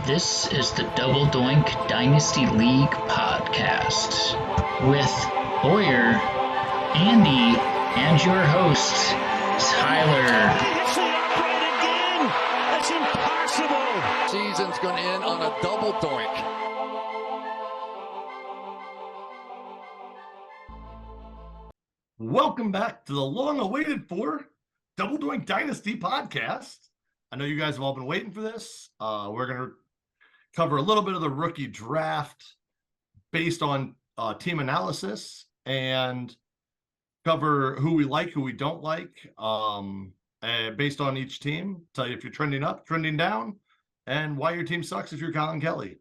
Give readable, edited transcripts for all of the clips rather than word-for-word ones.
This is the Double Doink Dynasty League podcast with Boyer, Andy, and your host, Tyler. Hits the upright again. That's impossible. Season's going to end on a double doink. Welcome back to the long-awaited for Double Doink Dynasty podcast. I know you guys have all been waiting for this. We're going to cover a little bit of the rookie draft based on team analysis and cover who we like, who we don't like, based on each team. Tell you if you're trending up, trending down, and why your team sucks if you're Colin Kelly.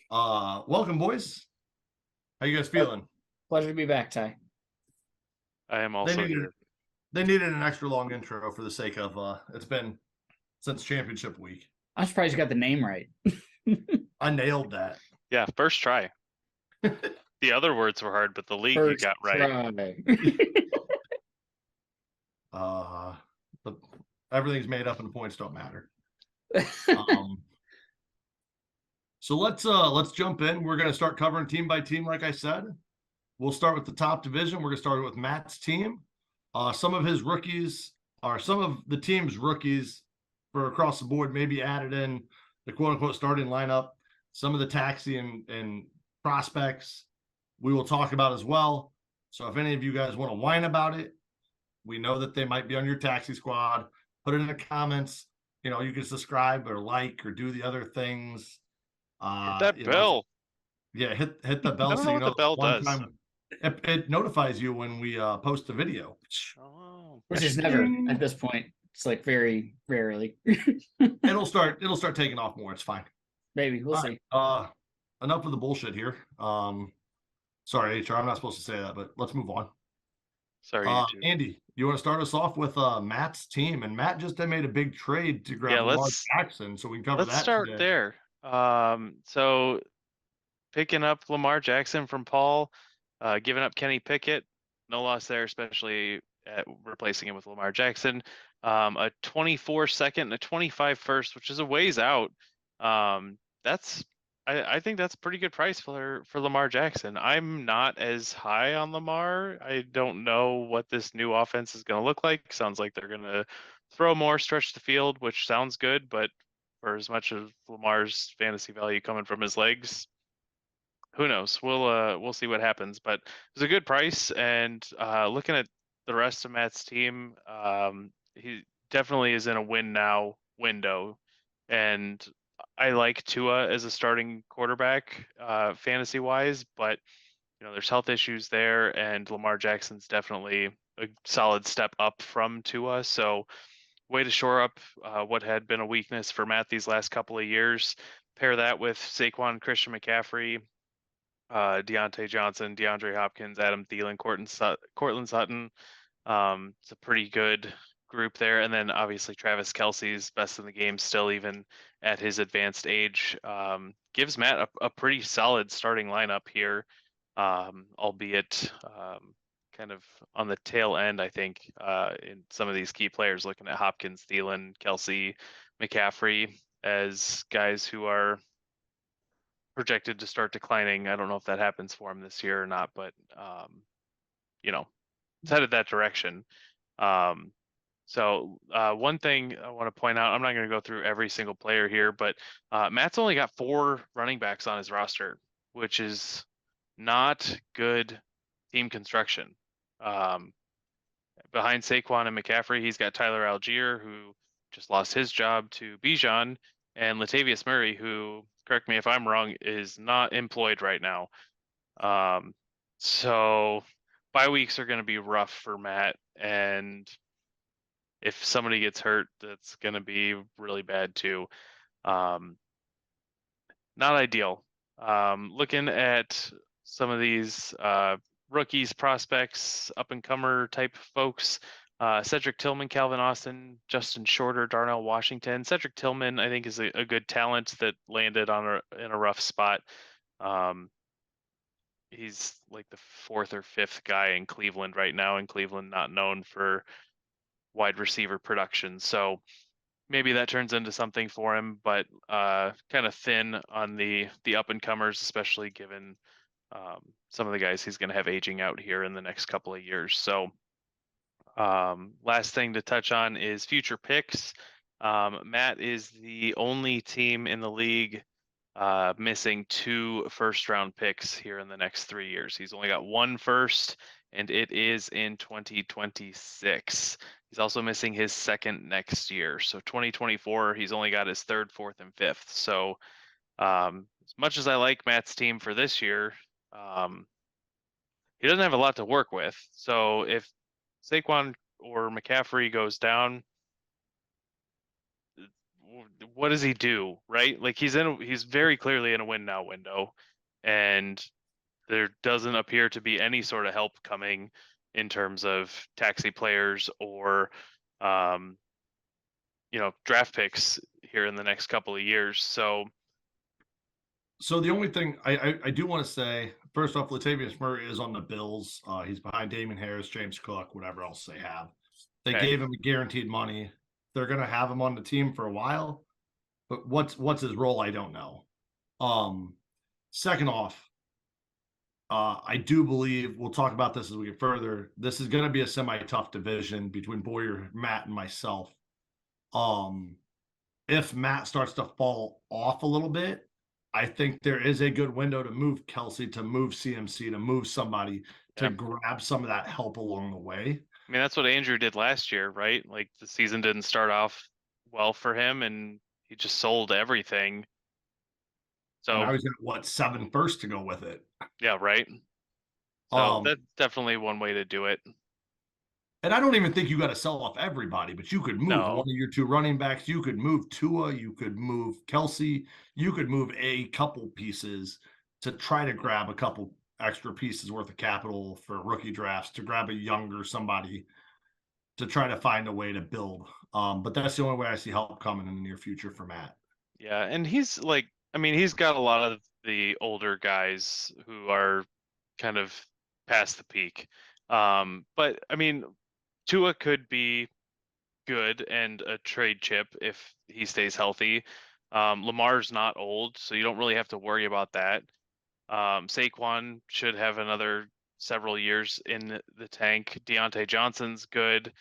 Welcome, boys. How you guys feeling? Pleasure to be back, Ty. I am also here. They needed an extra long intro for the sake of it's been since championship week. I'm surprised you got the name right. I nailed that. Yeah, first try. The other words were hard, but the league you got right. Everything's made up and the points don't matter. So let's jump in. We're going to start covering team by team, like I said. We'll start with the top division. We're going to start with Matt's team. Some of his rookies, or some of the team's rookies for across the board, maybe added in the quote-unquote starting lineup. Some of the taxi and prospects we will talk about as well. So if any of you guys want to whine about it, we know that they might be on your taxi squad. Put it in the comments. You know, you can subscribe or like or do the other things. Hit that bell. Hit the bell. I don't know what the bell does. It notifies you when we post the video. Oh, Which is never at this point. It's like very rarely. It'll start taking off more. It's fine. Maybe we'll see. Enough of the bullshit here. Sorry, HR, I'm not supposed to say that, but let's move on. Sorry, Andy, you want to start us off with Matt's team? And Matt just made a big trade to grab Lamar Jackson, so we can cover that. Let's start there. So picking up Lamar Jackson from Paul, giving up Kenny Pickett, no loss there, especially at replacing him with Lamar Jackson. A 24 second and a 25 first, which is a ways out. I think that's a pretty good price for Lamar Jackson. I'm not as high on Lamar. I don't know what this new offense is going to look like. Sounds like they're going to throw more, stretch the field, which sounds good, but for as much of Lamar's fantasy value coming from his legs, who knows? We'll see what happens. But it's a good price, and looking at the rest of Matt's team, he definitely is in a win now window, and I like Tua as a starting quarterback, fantasy wise, but there's health issues there, and Lamar Jackson's definitely a solid step up from Tua. So way to shore up what had been a weakness for Matt these last couple of years. Pair that with Saquon, Christian McCaffrey, Deontay Johnson, DeAndre Hopkins, Adam Thielen, Cortland Sutton. It's a pretty good group there. And then obviously Travis Kelce's best in the game still, even at his advanced age. Gives Matt a pretty solid starting lineup here, albeit kind of on the tail end, I think, in some of these key players, looking at Hopkins, Thielen, Kelce, McCaffrey as guys who are projected to start declining. I don't know if that happens for him this year or not, but it's headed that direction. So one thing I want to point out, I'm not going to go through every single player here, but Matt's only got 4 running backs on his roster, which is not good team construction. Behind Saquon and McCaffrey, he's got Tyler Algier, who just lost his job to Bijan, and Latavius Murray, who, correct me if I'm wrong, is not employed right now. So bye weeks are going to be rough for Matt, and if somebody gets hurt, that's going to be really bad too. Not ideal. Looking at some of these rookies, prospects, up-and-comer type folks, Cedric Tillman, Calvin Austin, Justin Shorter, Darnell Washington. Cedric Tillman, I think, is a good talent that landed in a rough spot. He's like the 4th or 5th guy in Cleveland right now, and Cleveland not known for wide receiver production. So maybe that turns into something for him, but kind of thin on the up and comers, especially given some of the guys he's going to have aging out here in the next couple of years. So last thing to touch on is future picks. Matt is the only team in the league missing 2 first-round picks here in the next 3 years. He's only got 1 first, and it is in 2026. He's also missing his 2nd next year. So 2024, he's only got his 3rd, 4th, and 5th. So as much as I like Matt's team for this year, he doesn't have a lot to work with. So if Saquon or McCaffrey goes down, what does he do, right? Like he's very clearly in a win now window, and there doesn't appear to be any sort of help coming in terms of taxi players or draft picks here in the next couple of years. So the only thing I do want to say, first off, Latavius Murray is on the Bills. He's behind Damon Harris, James Cook, whatever else they have. They gave him guaranteed money. They're going to have him on the team for a while, but what's his role? I don't know. Second off, I do believe we'll talk about this as we get further. This is going to be a semi-tough division between Boyer, Matt, and myself. If Matt starts to fall off a little bit, I think there is a good window to move Kelsey, to move CMC, to move somebody to grab some of that help along the way. I mean, that's what Andrew did last year, right? Like the season didn't start off well for him, and he just sold everything. So and I was got 7 first to go with it. Yeah, right. So that's definitely one way to do it. And I don't even think you got to sell off everybody, but you could move one of your 2 running backs. You could move Tua. You could move Kelsey. You could move a couple pieces to try to grab a couple extra pieces worth of capital for rookie drafts, to grab a younger somebody, to try to find a way to build. But that's the only way I see help coming in the near future for Matt. Yeah, and he's got a lot of the older guys who are kind of past the peak. But I mean, Tua could be good and a trade chip if he stays healthy. Lamar's not old, so you don't really have to worry about that. Saquon should have another several years in the tank. Deontay Johnson's good,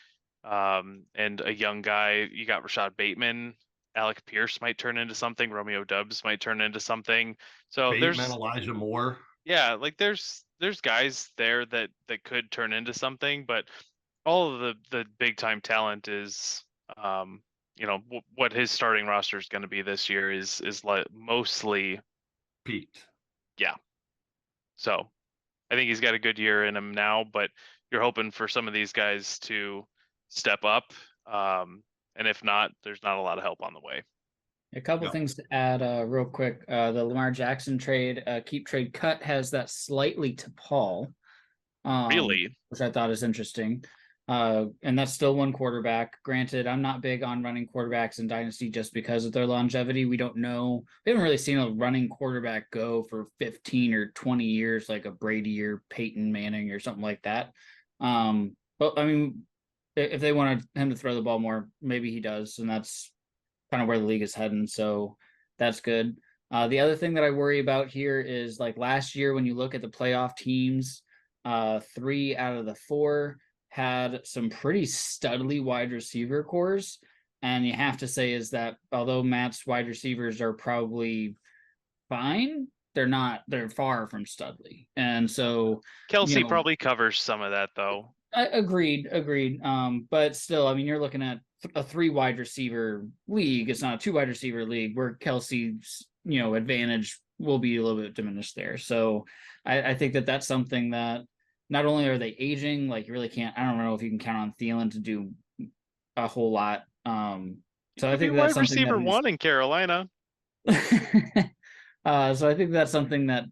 and a young guy. You got Rashad Bateman. Alec Pierce might turn into something. Romeo Doubs might turn into something. So Bateman, there's Elijah Moore. Yeah, like there's guys there that could turn into something, but all of the big time talent is what his starting roster is going to be this year is like mostly peaked. Yeah. So I think he's got a good year in him now, but you're hoping for some of these guys to step up. And if not, there's not a lot of help on the way. A couple things to add real quick. The Lamar Jackson trade, keep trade cut has that slightly to Paul. Really? Which I thought is interesting. And that's still 1 quarterback. Granted, I'm not big on running quarterbacks in Dynasty just because of their longevity. We don't know. We haven't really seen a running quarterback go for 15 or 20 years like a Brady or Peyton Manning or something like that. But I mean, if they wanted him to throw the ball more, maybe he does. And that's kind of where the league is heading. So that's good. The other thing that I worry about here is like last year, when you look at the playoff teams, 3 out of the 4 had some pretty studly wide receiver cores. And you have to say is that although Matt's wide receivers are probably fine, they're far from studly. And so Kelsey probably covers some of that though. Agreed. But still, I mean, you're looking at a 3 wide receiver league. It's not a 2 wide receiver league where Kelsey's, advantage will be a little bit diminished there. So I think that that's something that not only are they aging, like you really can't, I don't know if you can count on Thielen to do a whole lot. So I think that's wide receiver 1 in Carolina. So I think that's something that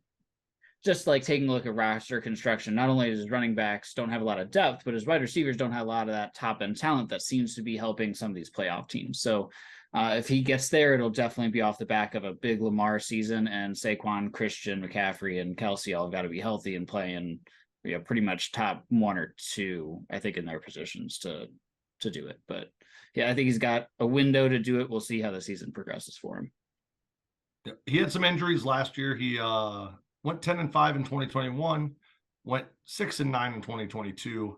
just like taking a look at roster construction, not only does running backs don't have a lot of depth, but his wide receivers don't have a lot of that top end talent that seems to be helping some of these playoff teams. So if he gets there, it'll definitely be off the back of a big Lamar season, and Saquon, Christian, McCaffrey, and Kelsey all got to be healthy and playing pretty much top 1 or 2, I think, in their positions to do it. But I think he's got a window to do it. We'll see how the season progresses for him. He had some injuries last year. He went 10-5 in 2021, went 6-9 in 2022.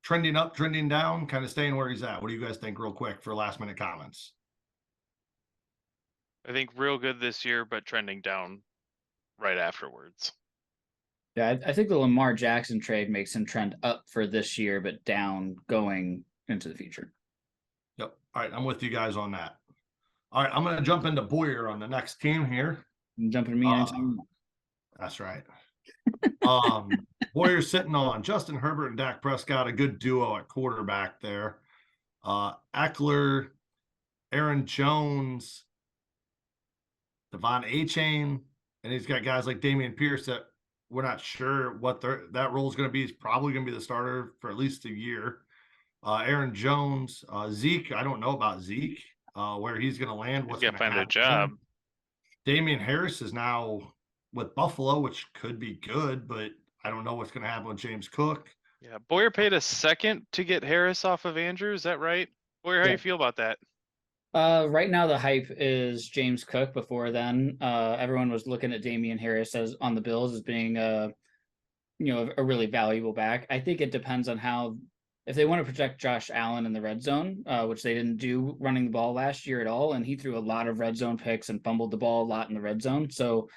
Trending up, trending down, kind of staying where he's at. What do you guys think, real quick, for last minute comments? I think real good this year, but trending down right afterwards. Yeah, I think the Lamar Jackson trade makes him trend up for this year, but down going into the future. Yep. All right, I'm with you guys on that. All right, I'm going to jump into Boyer on the next team here. You can jump into me anytime. That's right. Boyer's sitting on Justin Herbert and Dak Prescott, a good duo at quarterback there. Eckler, Aaron Jones, Devon A-Chain, and he's got guys like Damian Pierce that we're not sure what that role is going to be. He's probably going to be the starter for at least a year. Aaron Jones, Zeke, I don't know about Zeke, where he's going to land. He's got to find a job. Damian Harris is now with Buffalo, which could be good, but I don't know what's going to happen with James Cook. Yeah, Boyer paid a second to get Harris off of Andrew. Is that right? Boyer, how do you feel about that? Right now the hype is James Cook. Before then, everyone was looking at Damian Harris as on the Bills as being a really valuable back. I think it depends on how, if they want to protect Josh Allen in the red zone, which they didn't do running the ball last year at all, and he threw a lot of red zone picks and fumbled the ball a lot in the red zone. So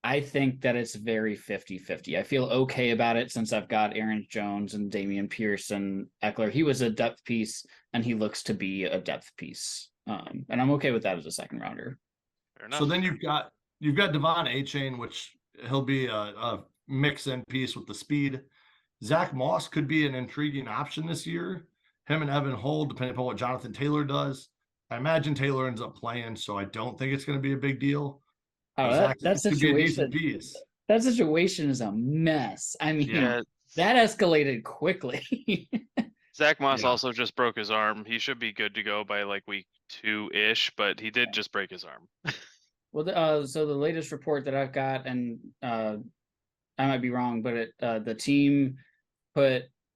I think that it's very 50-50. I feel okay about it since I've got Aaron Jones and Damian Pierce and Eckler. He was a depth piece, and he looks to be a depth piece. And I'm okay with that as a second rounder. So then you've got Devon A-Chain, which he'll be a mix-in piece with the speed. Zach Moss could be an intriguing option this year. Him and Evan Hull, depending upon what Jonathan Taylor does. I imagine Taylor ends up playing, so I don't think it's going to be a big deal. Oh, that situation is a mess. I mean, that escalated quickly. Zach Moss also just broke his arm. He should be good to go by like week 2-ish, but he did just break his arm. Well, so the latest report that I've got, and I might be wrong, but the team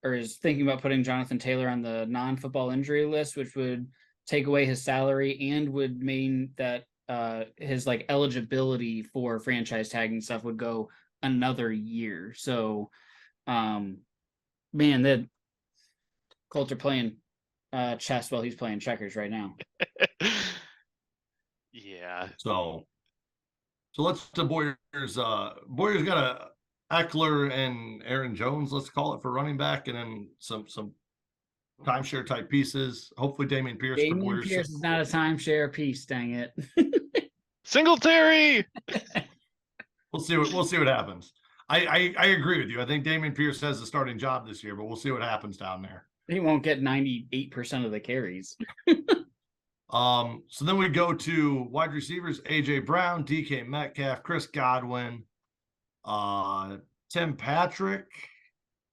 is thinking about putting Jonathan Taylor on the non-football injury list, which would take away his salary and would mean that his like eligibility for franchise tagging stuff would go another year. So, man, the Colts are playing chess while he's playing checkers right now. Yeah. So let's to Boyer's. Boyer's got a Eckler and Aaron Jones, let's call it, for running back, and then some timeshare type pieces. Hopefully Damian Pierce. Damian Pierce is not a timeshare piece, dang it. Singletary. We'll see what happens. I agree with you. I think Damian Pierce has the starting job this year, but we'll see what happens down there. He won't get 98% of the carries. So then we go to wide receivers: AJ Brown, DK Metcalf, Chris Godwin, Tim Patrick,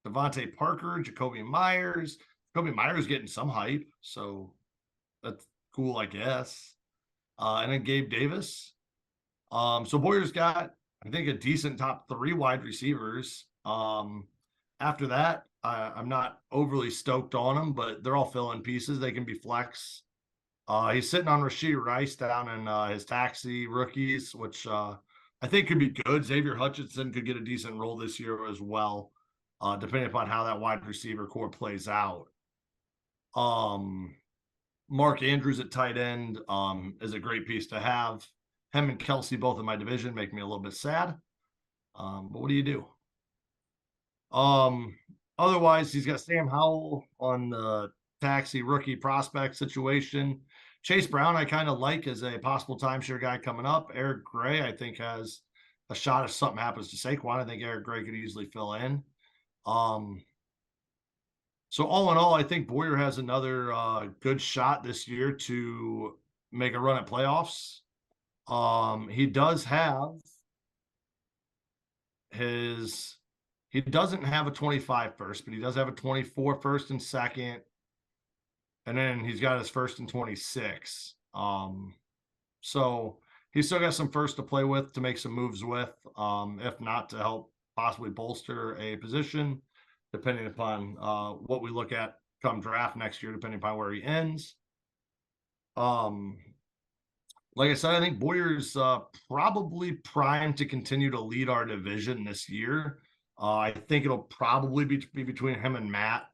Devontae Parker, Jacoby Myers. Jacoby Myers getting some hype, so that's cool, I guess. And then Gabe Davis. So Boyer's got, I think, a decent top 3 wide receivers. After that, I'm not overly stoked on them, but they're all fill-in pieces. They can be flex. He's sitting on Rashee Rice down in his taxi rookies, which I think could be good. Xavier Hutchinson could get a decent role this year as well, depending upon how that wide receiver core plays out. Mark Andrews at tight end is a great piece to have. Him and Kelsey, both in my division, make me a little bit sad. But what do you do? Otherwise, he's got Sam Howell on the taxi rookie prospect situation. Chase Brown, I kind of like as a possible timeshare guy coming up. Eric Gray, I think, has a shot if something happens to Saquon. I think Eric Gray could easily fill in. So all in all, I think Boyer has another good shot this year to make a run at playoffs. He does have he doesn't have a 25 first, but he does have a 24 first and second. And then he's got his first and 26. So he's still got some first to play with, to make some moves with, if not to help possibly bolster a position, depending upon what we look at come draft next year, depending upon where he ends. Like I said, I think Boyer's probably primed to continue to lead our division this year. I think it'll probably be between him and Matt.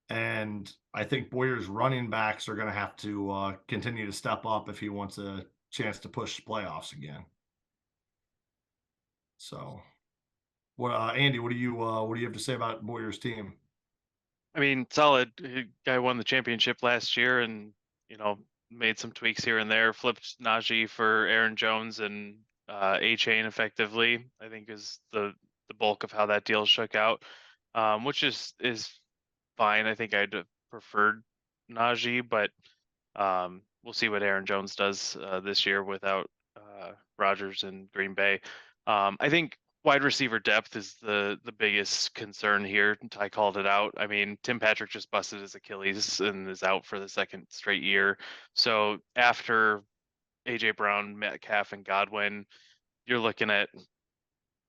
And I think Boyer's running backs are going to have to continue to step up if he wants a chance to push playoffs again. So, what, Andy? What do you have to say about Boyer's team? I mean, solid. Guy won the championship last year, and made some tweaks here and there. Flipped Najee for Aaron Jones and A-Chain effectively. I think is the bulk of how that deal shook out, which is fine. I think I'd have preferred Najee, but we'll see what Aaron Jones does this year without Rodgers and Green Bay. I think wide receiver depth is the biggest concern here. Ty called it out. I mean, Tim Patrick just busted his Achilles and is out for the second straight year. So after AJ Brown, Metcalf, and Godwin, you're looking at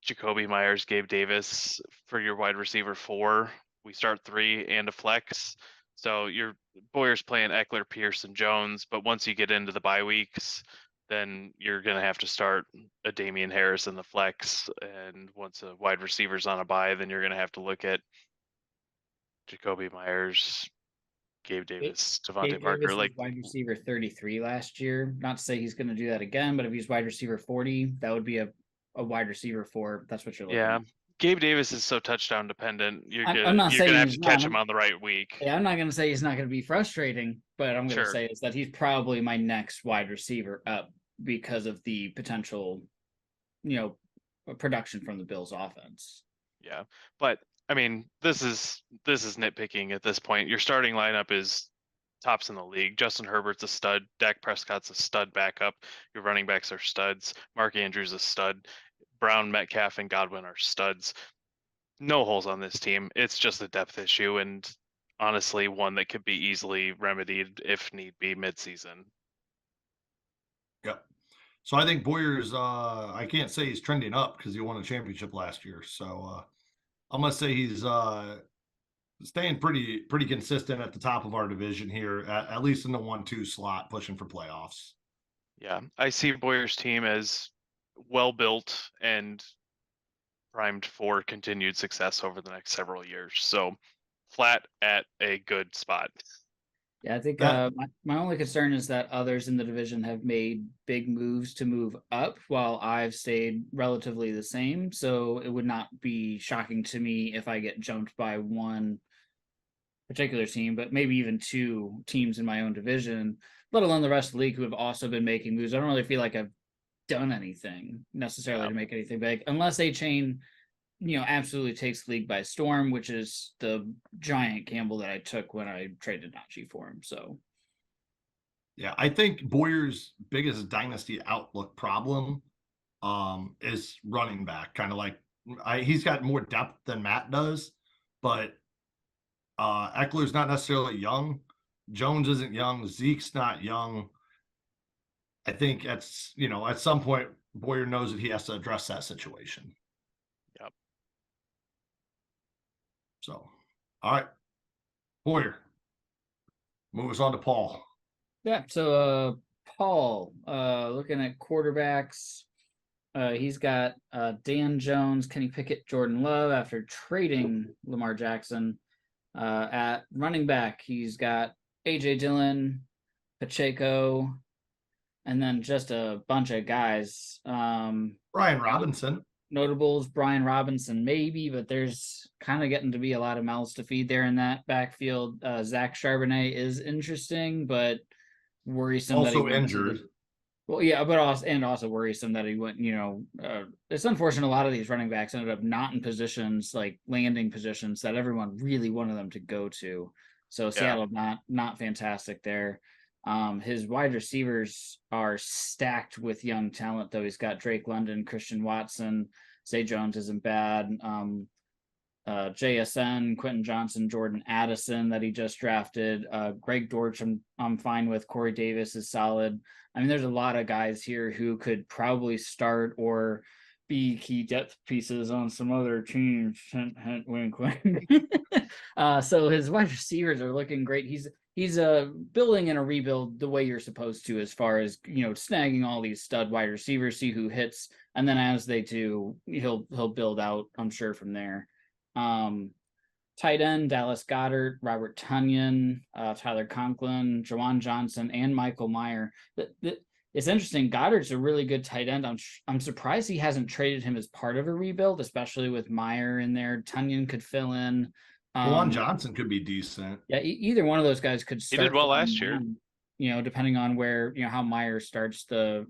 Jacoby Myers, Gabe Davis for your wide receiver 4. We start 3 and a flex. So your Boyer's playing Eckler, Pierce, and Jones. But once you get into the bye weeks, then you're going to have to start a Damian Harris in the flex. And once a wide receiver's on a bye, then you're going to have to look at Jacoby Myers, Gabe Davis, Devontae Gabe Parker. Davis was Like, wide receiver 33 last year. Not to say he's going to do that again, but if he's wide receiver 40, that would be a wide receiver 4. That's what you're looking yeah, at. Gabe Davis is so touchdown dependent. I'm not you're saying gonna have he's to catch not. him on the right week. Yeah, I'm not going to say he's not going to be frustrating, but I'm going to Sure. say is that he's probably my next wide receiver up because of the potential, production from the Bills offense. Yeah, but I mean, this is nitpicking at this point. Your starting lineup is tops in the league. Justin Herbert's a stud. Dak Prescott's a stud backup. Your running backs are studs. Mark Andrews a stud. Brown, Metcalf, and Godwin are studs. No holes on this team. It's just a depth issue, and honestly, one that could be easily remedied if need be midseason. Yep. So I think Boyer's I can't say he's trending up because he won a championship last year. So I'm gonna say he's staying pretty consistent at the top of our division here, at least in the 1-2 slot, pushing for playoffs. Yeah, I see Boyer's team as well built and primed for continued success over the next several years. So flat at a good spot. Yeah, I think my only concern is that others in the division have made big moves to move up while I've stayed relatively the same. So it would not be shocking to me if I get jumped by one particular team, but maybe even 2 teams in my own division, let alone the rest of the league who have also been making moves. I don't really feel like I've done anything necessarily to make anything big, unless A-Chain, absolutely takes the league by storm, which is the giant gamble that I took when I traded Najee for him. So, yeah, I think Boyer's biggest dynasty outlook problem is running back. Kind of like he's got more depth than Matt does, but Eckler's not necessarily young. Jones isn't young. Zeke's not young. I think at some point Boyer knows that he has to address that situation. Yep. So, all right, Boyer. Move us on to Paul. yeah. So, Paul, looking at quarterbacks, he's got Dan Jones, Kenny Pickett, Jordan Love after trading Lamar Jackson. At running back, he's got AJ Dillon, Pacheco, and then just a bunch of guys. Brian Robinson. Notables, Brian Robinson, maybe, but there's kind of getting to be a lot of mouths to feed there in that backfield. Zach Charbonnet is interesting, but worrisome. Also that he injured. Well, yeah, but also worrisome that he went. It's unfortunate a lot of these running backs ended up not in positions like landing positions that everyone really wanted them to go to. So Seattle not fantastic there. His wide receivers are stacked with young talent, though. He's got Drake London, Christian Watson, Zay Jones isn't bad. JSN, Quentin Johnson, Jordan Addison that he just drafted. Greg Dortch, I'm fine with. Corey Davis is solid. I mean, there's a lot of guys here who could probably start or be key depth pieces on some other teams. Hint, hint, wink, wink. So his wide receivers are looking great. He's building in a rebuild the way you're supposed to, as far as snagging all these stud wide receivers, see who hits, and then as they do, he'll build out, I'm sure, from there. Tight end, Dallas Goedert, Robert Tonyan, Tyler Conklin, Jawan Johnson, and Michael Mayer. It's interesting. Goddard's a really good tight end. I'm surprised he hasn't traded him as part of a rebuild, especially with Mayer in there. Tunyon could fill in. Jawan Johnson could be decent. Yeah, either one of those guys could He start. did well last year. Depending on where how Mayer starts the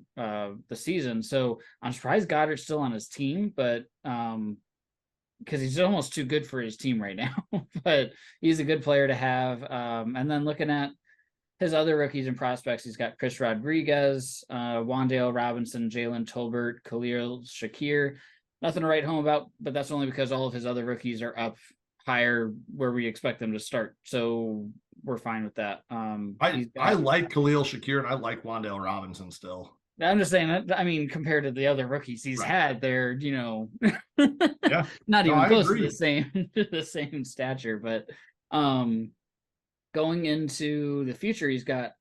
season. So I'm surprised Goddard's still on his team, but because he's almost too good for his team right now. But he's a good player to have. And then looking at his other rookies and prospects, he's got Chris Rodriguez, Wandale Robinson, Jalen Tolbert, Khalil Shakir. Nothing to write home about, but that's only because all of his other rookies are up higher where we expect them to start. So we're fine with that. I like Khalil Shakir and I like Wandale Robinson still. I'm just saying that, I mean, compared to the other rookies he's had, they're, Yeah. not even close agree. to the same stature. But going into the future, he's got,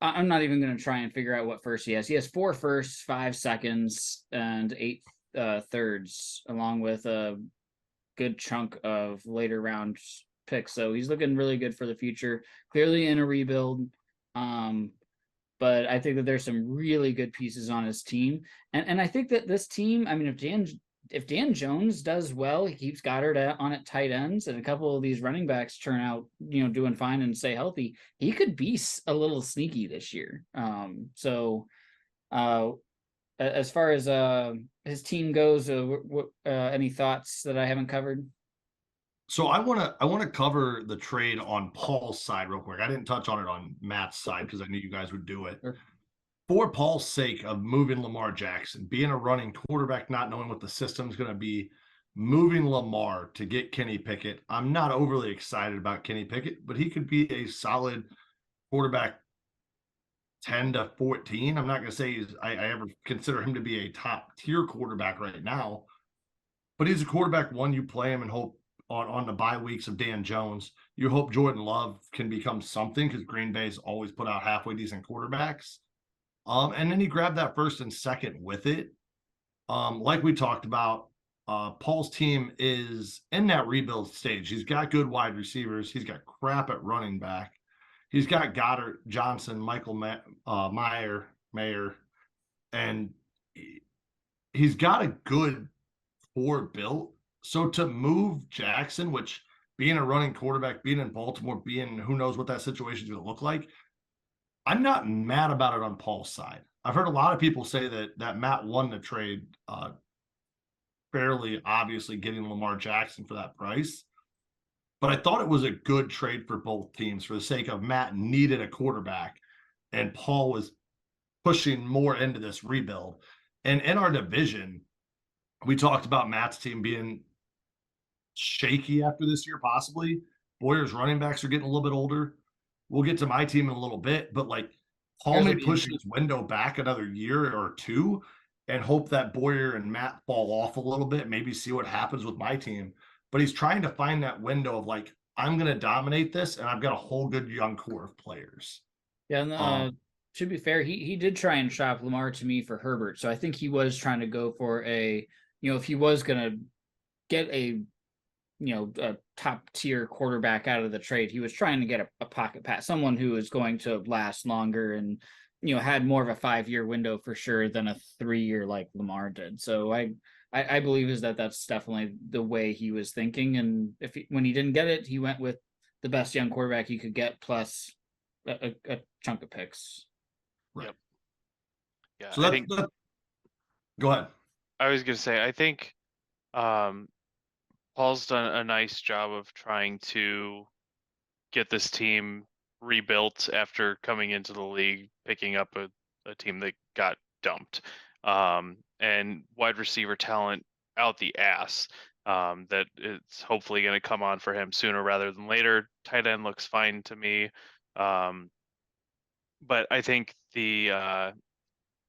I'm not even going to try and figure out what first he has. He has 4 firsts, 5 seconds, and 8 thirds, along with a good chunk of later round picks. So he's looking really good for the future. Clearly in a rebuild. But I think that there's some really good pieces on his team. And I think that this team, I mean, if Dan Jones does well, he keeps Goddard on at tight ends, and a couple of these running backs turn out, doing fine and stay healthy, he could be a little sneaky this year. As far as his team goes, any thoughts that I haven't covered? So I want to cover the trade on Paul's side real quick. I didn't touch on it on Matt's side because I knew you guys would do it. Sure. For Paul's sake of moving Lamar Jackson, being a running quarterback, not knowing what the system's going to be, moving Lamar to get Kenny Pickett. I'm not overly excited about Kenny Pickett, but he could be a solid quarterback 10 to 14. I'm not going to say I ever consider him to be a top tier quarterback right now, but he's a quarterback one you play him and hope on the bye weeks of Dan Jones, you hope Jordan Love can become something because Green Bay's always put out halfway decent quarterbacks. And then he grabbed that first and second with it. Like we talked about, Paul's team is in that rebuild stage. He's got good wide receivers. He's got crap at running back. He's got Goddard, Johnson, Michael Mayer, and he's got a good 4 built. So to move Jackson, which being a running quarterback, being in Baltimore, being who knows what that situation is going to look like, I'm not mad about it on Paul's side. I've heard a lot of people say that Matt won the trade fairly obviously getting Lamar Jackson for that price. But I thought it was a good trade for both teams for the sake of Matt needed a quarterback and Paul was pushing more into this rebuild. And in our division, we talked about Matt's team being shaky after this year, possibly. Boyer's running backs are getting a little bit older. We'll get to my team in a little bit, but like Paul's pushing his window back another year or 2 and hope that Boyer and Matt fall off a little bit, maybe see what happens with my team. But he's trying to find that window of like, I'm going to dominate this and I've got a whole good young core of players. Yeah, and to be fair, he did try and shop Lamar to me for Herbert. So I think he was trying to go for a, if he was going to get a top tier quarterback out of the trade, he was trying to get a pocket pass, someone who is going to last longer and had more of a 5-year window for sure than a 3-year like Lamar did. So I believe that's definitely the way he was thinking. And when he didn't get it, he went with the best young quarterback he could get plus a chunk of picks. Right. Yep. Yeah. So go ahead. I was going to say, I think Paul's done a nice job of trying to get this team rebuilt after coming into the league, picking up a team that got dumped, and wide receiver talent out the ass, that it's hopefully going to come on for him sooner rather than later. Tight end looks fine to me. But I think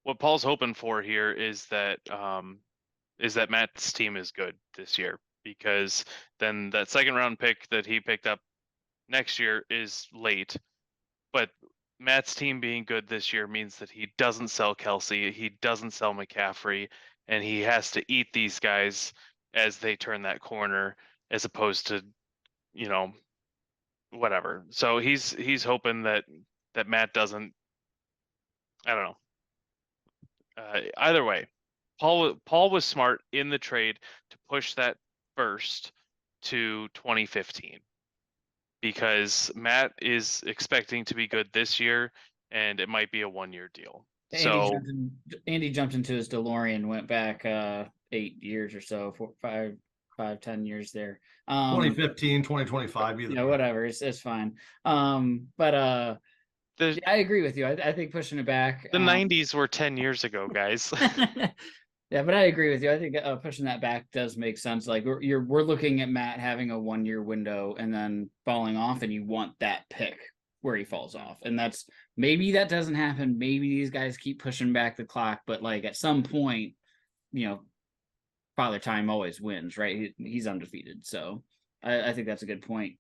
what Paul's hoping for here is that is that Matt's team is good this year, because then that second round pick that he picked up next year is late. But Matt's team being good this year means that he doesn't sell Kelsey, he doesn't sell McCaffrey, and he has to eat these guys as they turn that corner, as opposed to, you know, whatever. So he's hoping that Matt doesn't. I don't know. Either way, Paul was smart in the trade to push that first to 2015, because Matt is expecting to be good this year, and it might be a 1-year deal. So Andy jumped into his DeLorean, went back 8 years or so, 10 years there. 2015, 2025, either. Yeah, whatever. It's fine. But yeah, I agree with you. I think pushing it back. The 90s were 10 years ago, guys. Yeah, but I agree with you. I think pushing that back does make sense. Like we're looking at Matt having a 1-year window and then falling off, and you want that pick where he falls off. And that's, maybe that doesn't happen. Maybe these guys keep pushing back the clock, but like at some point, Father Time always wins, right? He's undefeated. So I think that's a good point.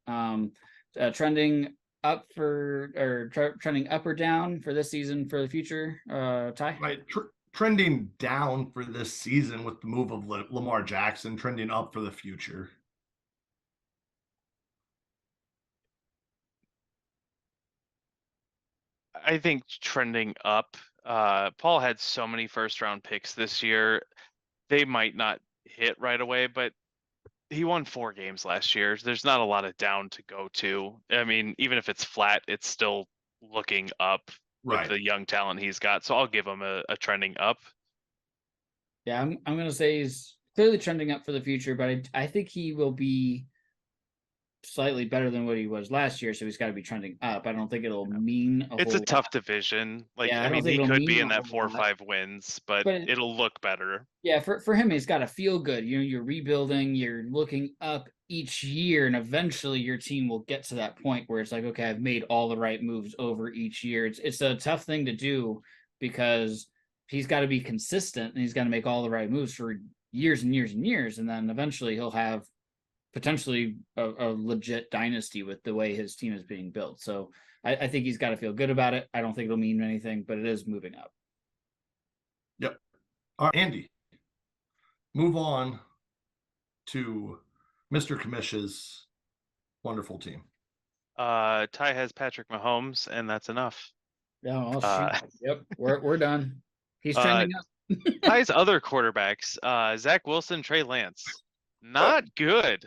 Trending up trending up or down for this season for the future, Ty? Right. Trending down for this season with the move of Lamar Jackson, trending up for the future. I think trending up. Paul had so many first round picks this year. They might not hit right away, but he won 4 games last year. There's not a lot of down to go to. I mean, even if it's flat, it's still looking up with the young talent he's got. So I'll give him a trending up. Yeah, I'm gonna say he's clearly trending up for the future, but I think he will be slightly better than what he was last year, so he's got to be trending up. I don't think it'll mean it's a tough division. Like, yeah, I mean, he could be in that 4 or 5 wins, but it'll look better. Yeah, for him, he's got to feel good. You're rebuilding, you're looking up each year, and eventually your team will get to that point where it's like, okay, I've made all the right moves over each year. It's a tough thing to do, because he's got to be consistent and he's got to make all the right moves for years and years and years, and then eventually he'll have potentially a legit dynasty with the way his team is being built. So I think he's got to feel good about it. I don't think it'll mean anything, but it is moving up. Yep. All right, Andy, move on to Mr. Kamish's wonderful team. Ty has Patrick Mahomes, and that's enough. Oh, yep, we're done. He's trending up. Ty's other quarterbacks, Zach Wilson, Trey Lance, not good.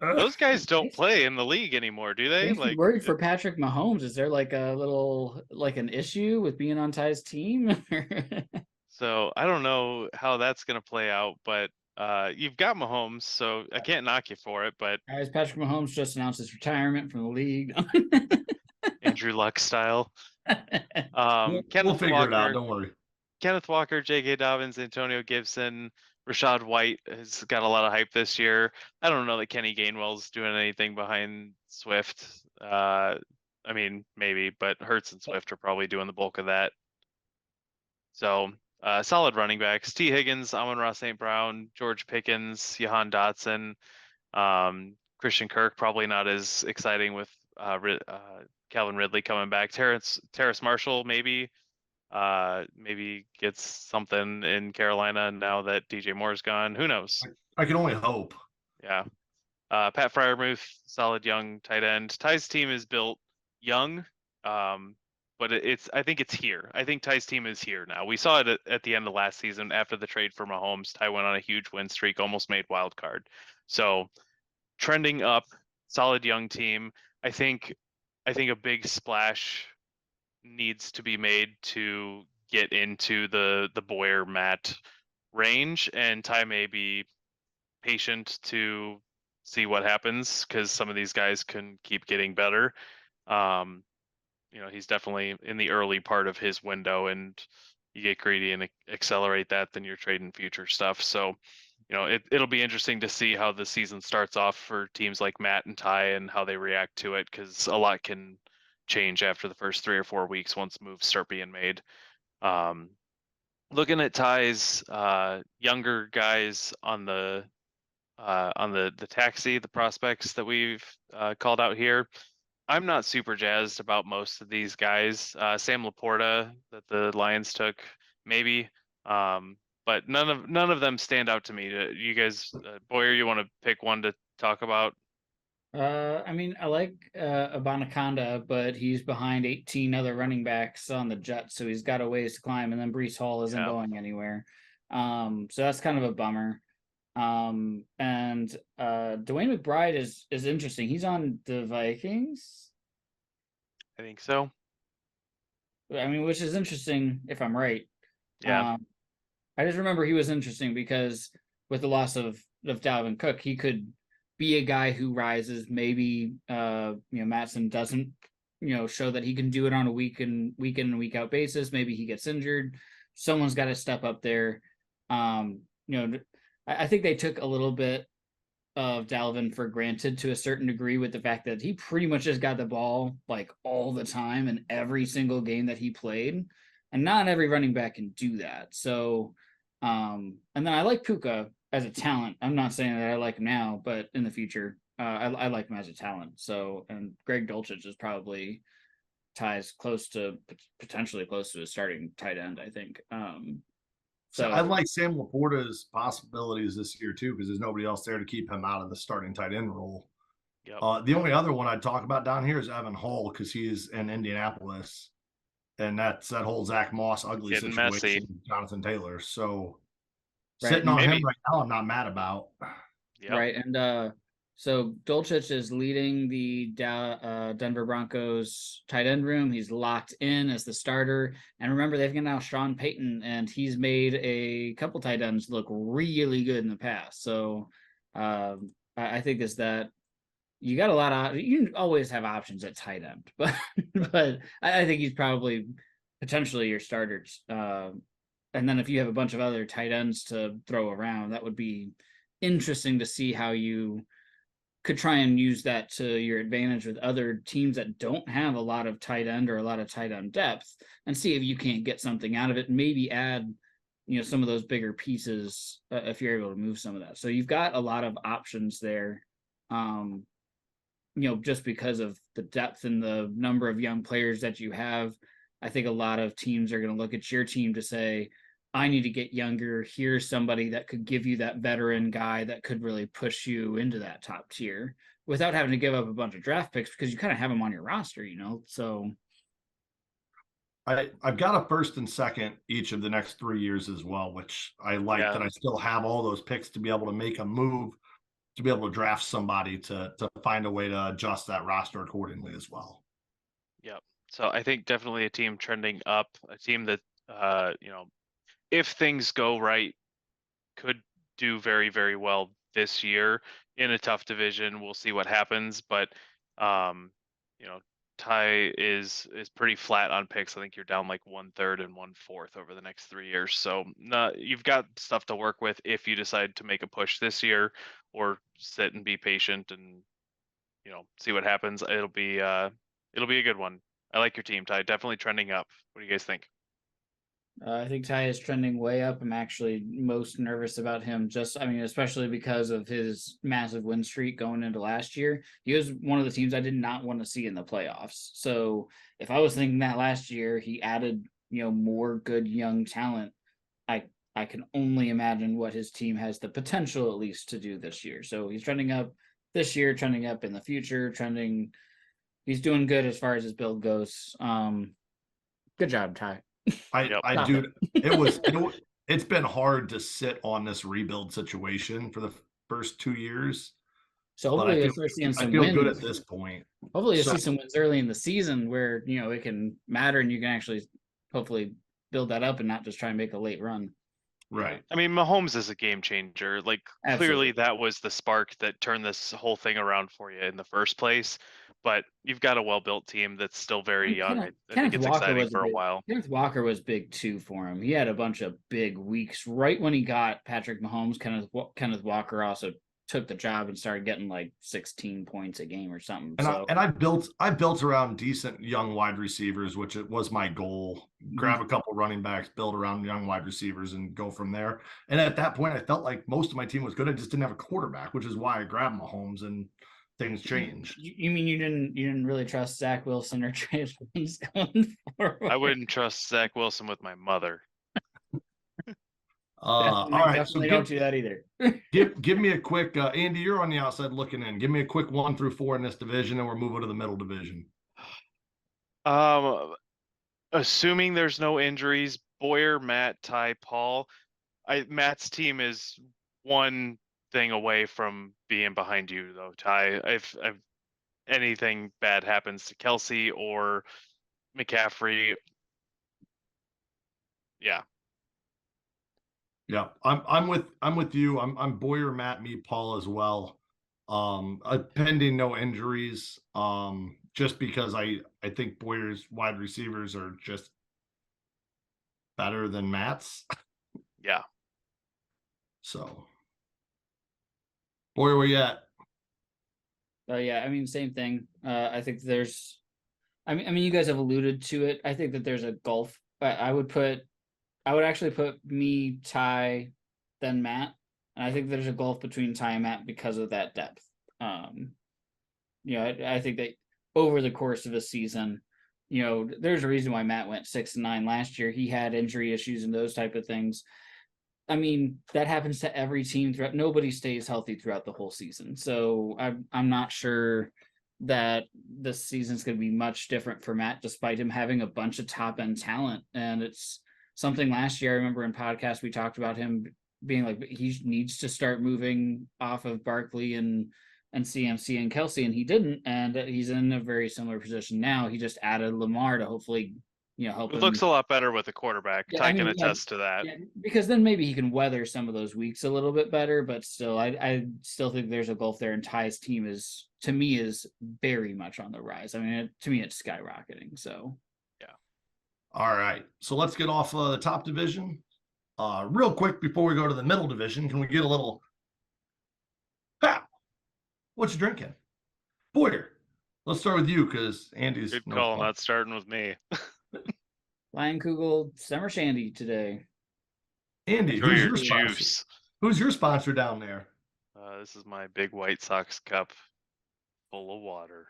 Those guys don't play in the league anymore, do they? Like, worried for Patrick Mahomes. Is there like a little an issue with being on Ty's team? So I don't know how that's gonna play out, but you've got Mahomes, so I can't knock you for it. But guys, Patrick Mahomes just announced his retirement from the league. Andrew Luck style. We'll figure it out. Don't worry. Kenneth Walker, J.K. Dobbins, Antonio Gibson, Rashad White has got a lot of hype this year. I don't know that Kenny Gainwell's doing anything behind Swift. I mean, maybe, but Hurts and Swift are probably doing the bulk of that. So solid running backs: T. Higgins, Amon-Ra St. Brown, George Pickens, Jahan Dotson, Christian Kirk. Probably not as exciting with Calvin Ridley coming back. Terrace Marshall maybe gets something in Carolina now that DJ Moore's gone. Who knows? I can only hope. Yeah. Pat Freiermuth, solid young tight end. Ty's team is built young, but I think it's here. I think Ty's team is here now. We saw it at the end of last season after the trade for Mahomes. Ty went on a huge win streak, almost made wild card. So trending up, solid young team. I think a big splash needs to be made to get into the Boyer Matt range, and Ty may be patient to see what happens, because some of these guys can keep getting better. He's definitely in the early part of his window, and you get greedy and accelerate that, then you're trading future stuff. So it'll be interesting to see how the season starts off for teams like Matt and Ty and how they react to it, because a lot can change after the first 3 or 4 weeks once moves start being made. Looking at Ty's younger guys on the taxi, the prospects that we've called out here, I'm not super jazzed about most of these guys. Sam Laporta that the Lions took, maybe, but none of them stand out to me. You guys, Boyer, you want to pick one to talk about? I mean, I like Abanaconda, but he's behind 18 other running backs on the Jets, so he's got a ways to climb. And then Brees Hall isn't Yeah. going anywhere, so that's kind of a bummer. And Dwayne McBride is interesting. He's on the Vikings. I think so. I mean, which is interesting if I'm right. Yeah. I just remember he was interesting because with the loss of Dalvin Cook, he could be a guy who rises. Maybe Matson doesn't show that he can do it on a week in and week out basis. Maybe he gets injured. Someone's got to step up there. I think they took a little bit of Dalvin for granted to a certain degree with the fact that he pretty much just got the ball like all the time in every single game that he played. And not every running back can do that. So, and then I like Puka as a talent. I'm not saying that I like him now, but in the future, I like him as a talent. So, and Greg Dulcich is probably potentially close to his starting tight end, I think. So I like Sam Laporta's possibilities this year too, because there's nobody else there to keep him out of the starting tight end role. Yep. The only other one I'd talk about down here is Evan Hull, because he's in Indianapolis, and that's that whole Zach Moss ugly Getting situation, messy. Jonathan Taylor. So Right, sitting on maybe- him right now, I'm not mad about. Yep. Right, and so Dulcich is leading the Denver Broncos tight end room. He's locked in as the starter. And remember, they've got now Sean Payton, and he's made a couple tight ends look really good in the past. So I think is that you got a lot of, you always have options at tight end, but I think he's probably potentially your starter. And then if you have a bunch of other tight ends to throw around, that would be interesting to see how you could try and use that to your advantage with other teams that don't have a lot of tight end or a lot of tight end depth, and see if you can't get something out of it. Maybe add, some of those bigger pieces if you're able to move some of that. So you've got a lot of options there. Just because of the depth and the number of young players that you have, I think a lot of teams are going to look at your team to say, I need to get younger. Here's somebody that could give you that veteran guy that could really push you into that top tier without having to give up a bunch of draft picks, because you kind of have them on your roster, So I've got a first and second each of the next 3 years as well, which I like, that I still have all those picks to be able to make a move, to be able to draft somebody to find a way to adjust that roster accordingly as well. Yep. So I think definitely a team trending up, a team that if things go right, could do very, very well this year in a tough division. We'll see what happens, but Ty is pretty flat on picks. I think you're down like 1/3 and 1/4 over the next 3 years. So you've got stuff to work with if you decide to make a push this year, or sit and be patient and see what happens. It'll be a good one. I like your team, Ty. Definitely trending up. What do you guys think? I think Ty is trending way up. I'm actually most nervous about him, especially because of his massive win streak going into last year. He was one of the teams I did not want to see in the playoffs. So if I was thinking that last year he added, more good young talent, I can only imagine what his team has the potential at least to do this year. So he's trending up this year, trending up in the future, he's doing good as far as his build goes. Good job, Ty. I do. It's been hard to sit on this rebuild situation for the first 2 years. So hopefully you'll start seeing some I feel wins. good at this point. Hopefully you'll see some wins early in the season where, it can matter and you can actually hopefully build that up and not just try and make a late run. Right. I mean, Mahomes is a game changer. Like, Absolutely. clearly that was the spark that turned this whole thing around for you in the first place. But you've got a well-built team that's still very young. I think it's exciting for a while. Kenneth Walker was big too for him. He had a bunch of big weeks right when he got Patrick Mahomes. Kenneth Walker also took the job and started getting like 16 points a game or something. And I built around decent young wide receivers, which it was my goal. Grab a couple running backs, build around young wide receivers, and go from there. And at that point, I felt like most of my team was good. I just didn't have a quarterback, which is why I grabbed Mahomes, and things changed. You mean you didn't really trust Zach Wilson or Trey Lance going forward? I wouldn't trust Zach Wilson with my mother. All right, definitely don't do that either. give me a quick Andy, you're on the outside looking in. Give me a quick 1 through 4 in this division, and we're moving to the middle division. Assuming there's no injuries, Boyer, Matt, Ty, Paul. Matt's team is one thing away from being behind you, though. Ty, if anything bad happens to Kelsey or McCaffrey, yeah. Yeah, I'm with you. I'm Boyer, Matt, me, Paul as well. Pending no injuries. Just because I think Boyer's wide receivers are just better than Matt's. Yeah. So, Boyer, where you at? Yeah, I mean, same thing. I think there's, I mean, you guys have alluded to it. I think that there's a gulf. I would actually put me, Ty, then Matt, and I think there's a gulf between Ty and Matt because of that depth. I think that over the course of a season, there's a reason why Matt went 6-9 last year. He had injury issues and those type of things. I mean, that happens to every team throughout. Nobody stays healthy throughout the whole season. So I'm not sure that this season's going to be much different for Matt, despite him having a bunch of top end talent. And it's something last year, I remember in podcast, we talked about him being like, he needs to start moving off of Barkley and CMC and Kelsey, and he didn't. And he's in a very similar position now. He just added Lamar to hopefully help It him. looks a lot better with a quarterback. Yeah, Ty can attest to that. Yeah, because then maybe he can weather some of those weeks a little bit better, but still, I still think there's a gulf there, and Ty's team is very much on the rise. I mean, to me, it's skyrocketing. So, yeah. All right, so let's get off the top division. Real quick before we go to the middle division, can we get a little? What you drinking, Boyer? Let's start with you because Andy's Good call, not starting with me. Lion Kugel Summer Shandy today. Andy, Enjoy who's your your sponsor? juice. Who's your sponsor down there? This is my big White Sox cup full of water.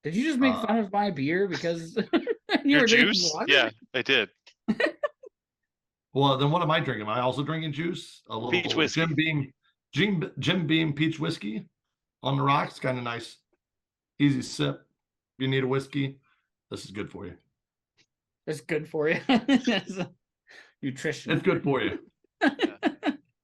Did you just make fun of my beer because you Your were drinking juice? water? Yeah, I did. Well, then what am I drinking? Am I also drinking juice? A little Peach whiskey. Jim Beam peach whiskey on the rocks. Kind of nice, easy sip. If you need a whiskey, this is good for you. It's good for you. Nutrition. It's good for you.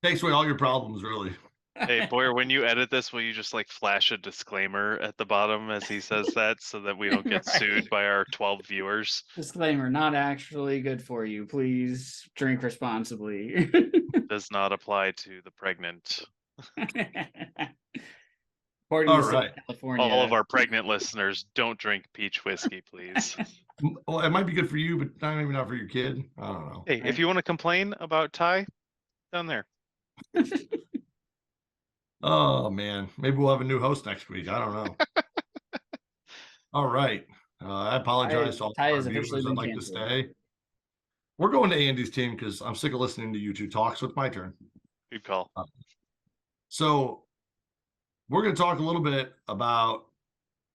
Takes away all your problems, really. Hey, Boyer, when you edit this, will you just like flash a disclaimer at the bottom as he says that so that we don't get sued by our 12 viewers? Disclaimer, not actually good for you. Please drink responsibly. Does not apply to the pregnant. All right. California. All of our pregnant listeners, don't drink peach whiskey, please. Well, it might be good for you, but maybe not for your kid. I don't know. Hey, if you want to complain about Ty, down there. Oh man, maybe we'll have a new host next week. I don't know. All right. I apologize to all Ty our has viewers officially that been like to canceled. stay. We're going to Andy's team because I'm sick of listening to you two talk, so it's my turn. Good call. So we're going to talk a little bit about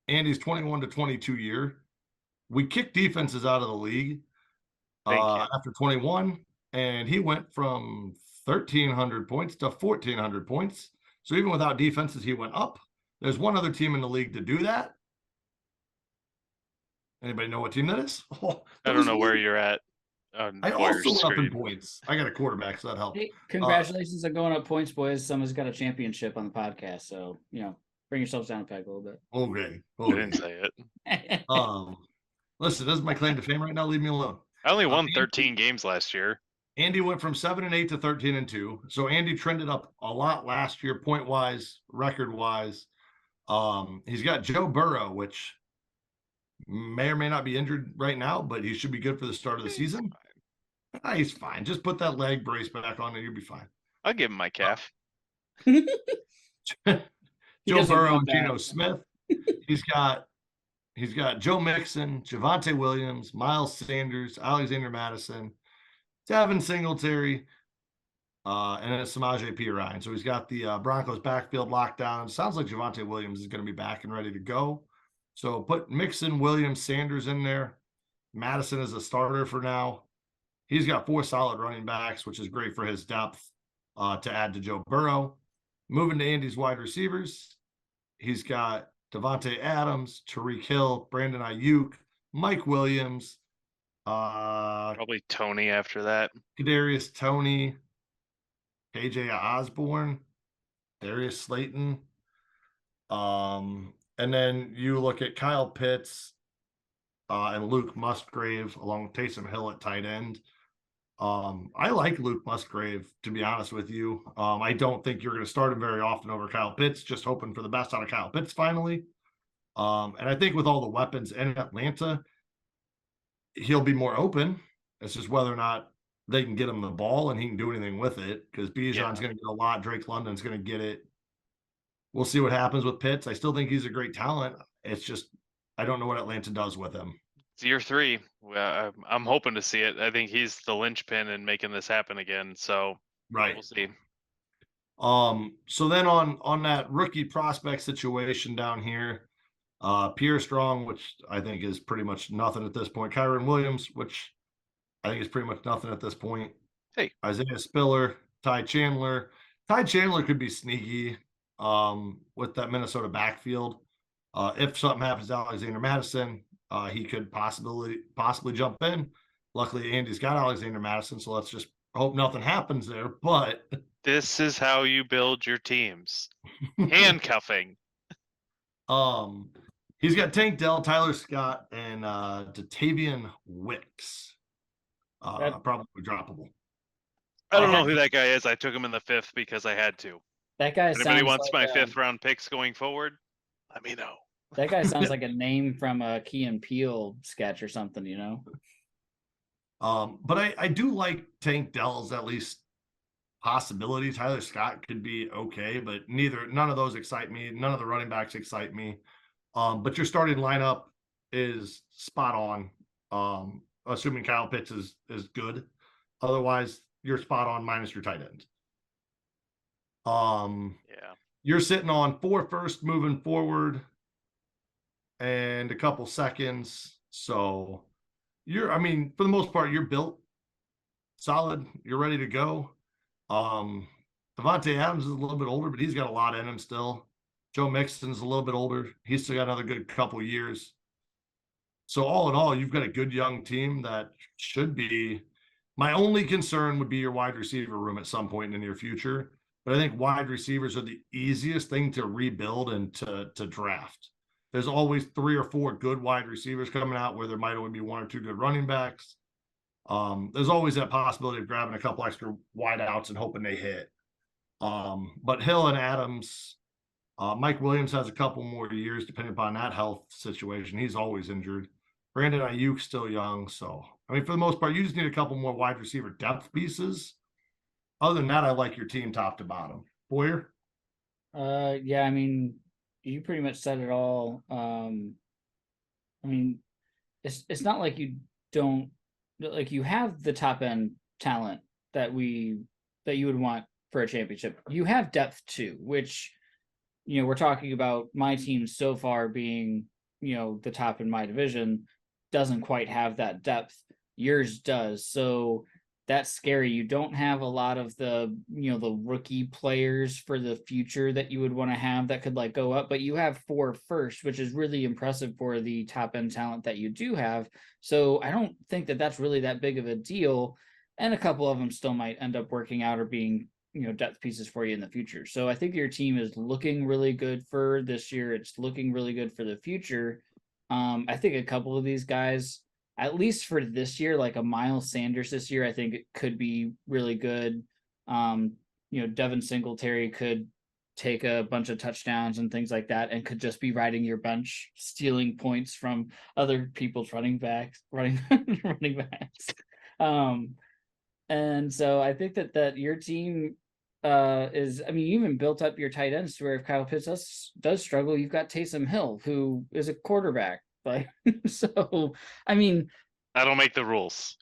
Andy's 21 to 22 year. We kicked defenses out of the league after 21, and he went from 1,300 points to 1,400 points. So even without defenses, he went up. There's one other team in the league to do that. Anybody know what team that is? I don't know where you're at. I also went up in points. I got a quarterback, so that helped. Hey, congratulations on going up points, boys. Someone's got a championship on the podcast, so bring yourselves down a peg a little bit. Okay. I didn't say it. Listen, this is my claim to fame right now. Leave me alone. I only won 13 games last year. Andy went from 7-8 to 13-2. So Andy trended up a lot last year, point wise, record wise. He's got Joe Burrow, which may or may not be injured right now, but he should be good for the start of the season. He's fine. Just put that leg brace back on and you'll be fine. I'll give him my calf. He Joe doesn't Burrow want and that. Geno Smith. He's got Joe Mixon, Javonte Williams, Miles Sanders, Alexander Madison, Devin Singletary, and then Samaje Perine. So he's got the Broncos backfield locked down. Sounds like Javonte Williams is going to be back and ready to go. So put Mixon, Williams, Sanders in there. Madison is a starter for now. He's got 4 solid running backs, which is great for his depth to add to Joe Burrow. Moving to Andy's wide receivers, he's got Devontae Adams, Tariq Hill, Brandon Ayuk, Mike Williams, Probably Tony after that. Kadarius Toney, KJ Osborne, Darius Slayton. And then you look at Kyle Pitts and Luke Musgrave along with Taysom Hill at tight end. I like Luke Musgrave, to be honest with you. I don't think you're going to start him very often over Kyle Pitts, just hoping for the best out of Kyle Pitts finally. And I think with all the weapons in Atlanta, he'll be more open. It's just whether or not they can get him the ball and he can do anything with it, because Bijan's going to get a lot. Drake London's going to get it. We'll see what happens with Pitts. I still think he's a great talent. It's just I don't know what Atlanta does with him. It's year 3. I'm hoping to see it. I think he's the linchpin in making this happen again. So Right. we'll see. So then on that rookie prospect situation down here, Pierre Strong, which I think is pretty much nothing at this point. Kyron Williams, which I think is pretty much nothing at this point. Hey. Isaiah Spiller, Ty Chandler. Ty Chandler could be sneaky with that Minnesota backfield. If something happens to Alexander Madison, he could possibly jump in. Luckily, Andy's got Alexander Madison, so let's just hope nothing happens there. But this is how you build your teams. Handcuffing. He's got Tank Dell, Tyler Scott, and Datavian Wicks. Probably droppable. I don't know who that guy is. I took him in the 5th because I had to. That guy Anybody sounds wants like my 5th round picks going forward? Let me know. That guy sounds like a name from a Key and Peele sketch or something, you know? But I do like Tank Dell's at least possibility. Tyler Scott could be okay, but none of those excite me. None of the running backs excite me. But your starting lineup is spot on. Assuming Kyle Pitts is good. Otherwise, you're spot on minus your tight end. Yeah. You're sitting on 4 first moving forward and a couple seconds. So for the most part, you're built solid. You're ready to go. Devontae Adams is a little bit older, but he's got a lot in him still. Joe Mixon's a little bit older. He's still got another good couple years. So all in all, you've got a good young team that should be. My only concern would be your wide receiver room at some point in the near future. But I think wide receivers are the easiest thing to rebuild and to draft. There's always 3 or 4 good wide receivers coming out where there might only be 1 or 2 good running backs. There's always that possibility of grabbing a couple extra wideouts and hoping they hit. But Hill and Adams, Mike Williams has a couple more years depending upon that health situation. He's always injured. Brandon Ayuk's still young. So, for the most part, you just need a couple more wide receiver depth pieces. Other than that, I like your team top to bottom. Boyer? Yeah, you pretty much said it all. It's not like you don't, like, you have the top end talent that you would want for a championship. You have depth too, which, we're talking about my team so far being, the top in my division doesn't quite have that depth. Yours does. So that's scary. You don't have a lot of the, the rookie players for the future that you would want to have that could go up, but you have 4 first, which is really impressive for the top end talent that you do have. So I don't think that that's really that big of a deal. And a couple of them still might end up working out or being, depth pieces for you in the future. So I think your team is looking really good for this year. It's looking really good for the future. I think a couple of these guys, at least for this year, like a Miles Sanders this year, I think it could be really good. Devin Singletary could take a bunch of touchdowns and things like that and could just be riding your bench, stealing points from other people's running backs. And so I think that your team, is, I mean, you even built up your tight ends to where if Kyle Pitts does struggle, you've got Taysom Hill, who is a quarterback. Like, so, I mean, That'll make the rules.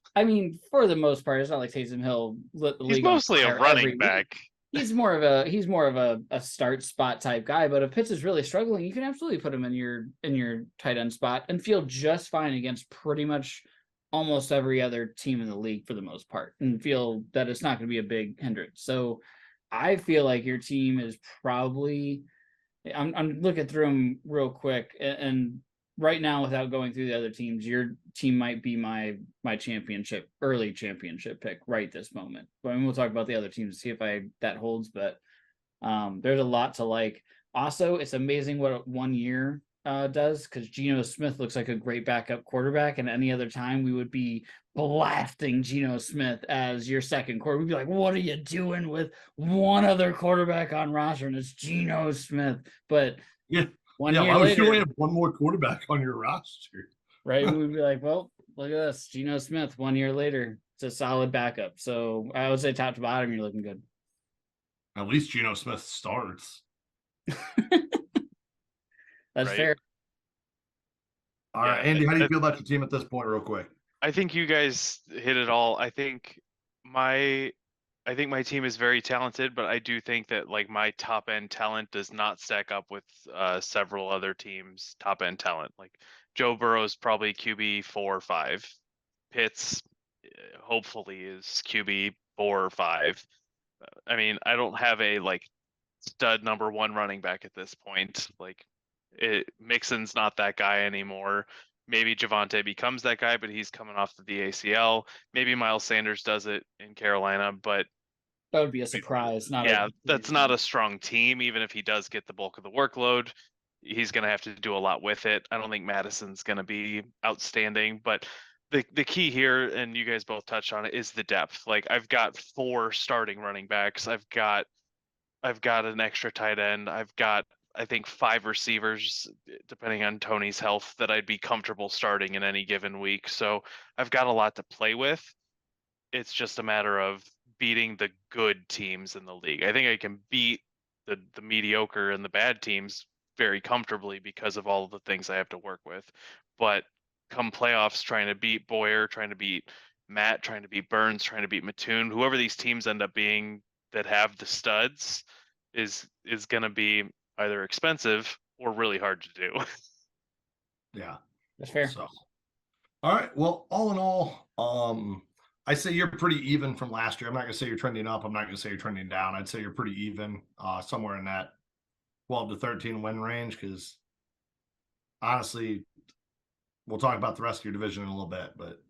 for the most part, it's not like Taysom Hill lit the He's league on mostly a fire running every back. week. He's more of a start spot type guy. But if Pitts is really struggling, you can absolutely put him in your tight end spot and feel just fine against pretty much almost every other team in the league for the most part, and feel that it's not going to be a big hindrance. So I feel like your team is probably. I'm looking through them real quick, and right now, without going through the other teams, your team might be my early championship pick right this moment. But I mean, we'll talk about the other teams to see if that holds. But there's a lot to like. Also, it's amazing what 1 year does, because Geno Smith looks like a great backup quarterback, and any other time we would be blasting Geno Smith as your second quarter. We'd be like, what are you doing with one other quarterback on roster, and it's Geno Smith? But Yeah. 1 Yeah, year why would later, you only have one more quarterback on your roster? right? We would be like, well, look at this, Geno Smith. 1 year later, it's a solid backup. So I would say top to bottom, you're looking good. At least Geno Smith starts. That's Right. fair. All right, Andy, how do you feel about your team at this point, real quick? I think you guys hit it all. I think my team is very talented, but I do think that like my top end talent does not stack up with several other teams' top end talent. Like Joe Burrow's probably QB 4 or 5. Pitts hopefully is QB 4 or 5. I mean, I don't have a like stud number 1 running back at this point. Like Mixon's not that guy anymore. Maybe Javonte becomes that guy, but he's coming off the ACL. Maybe Miles Sanders does it in Carolina, but That would be a surprise. that's not a strong team. Even if he does get the bulk of the workload, he's going to have to do a lot with it. I don't think Madison's going to be outstanding, but the key here, and you guys both touched on it, is the depth. Like I've got 4 starting running backs. I've got an extra tight end. I've got, I think, 5 receivers, depending on Tony's health, that I'd be comfortable starting in any given week. So I've got a lot to play with. It's just a matter of beating the good teams in the league. I think I can beat the mediocre and the bad teams very comfortably because of all of the things I have to work with. But come playoffs, trying to beat Boyer, trying to beat Matt, trying to beat Burns, trying to beat Mattoon, whoever these teams end up being that have the studs is going to be either expensive or really hard to do. Yeah, That's fair. So, all right. Well, all in all, I say you're pretty even from last year. I'm not gonna say you're trending up. I'm not gonna say you're trending down. I'd say you're pretty even, somewhere in that 12 to 13 win range. Because honestly, we'll talk about the rest of your division in a little bit. But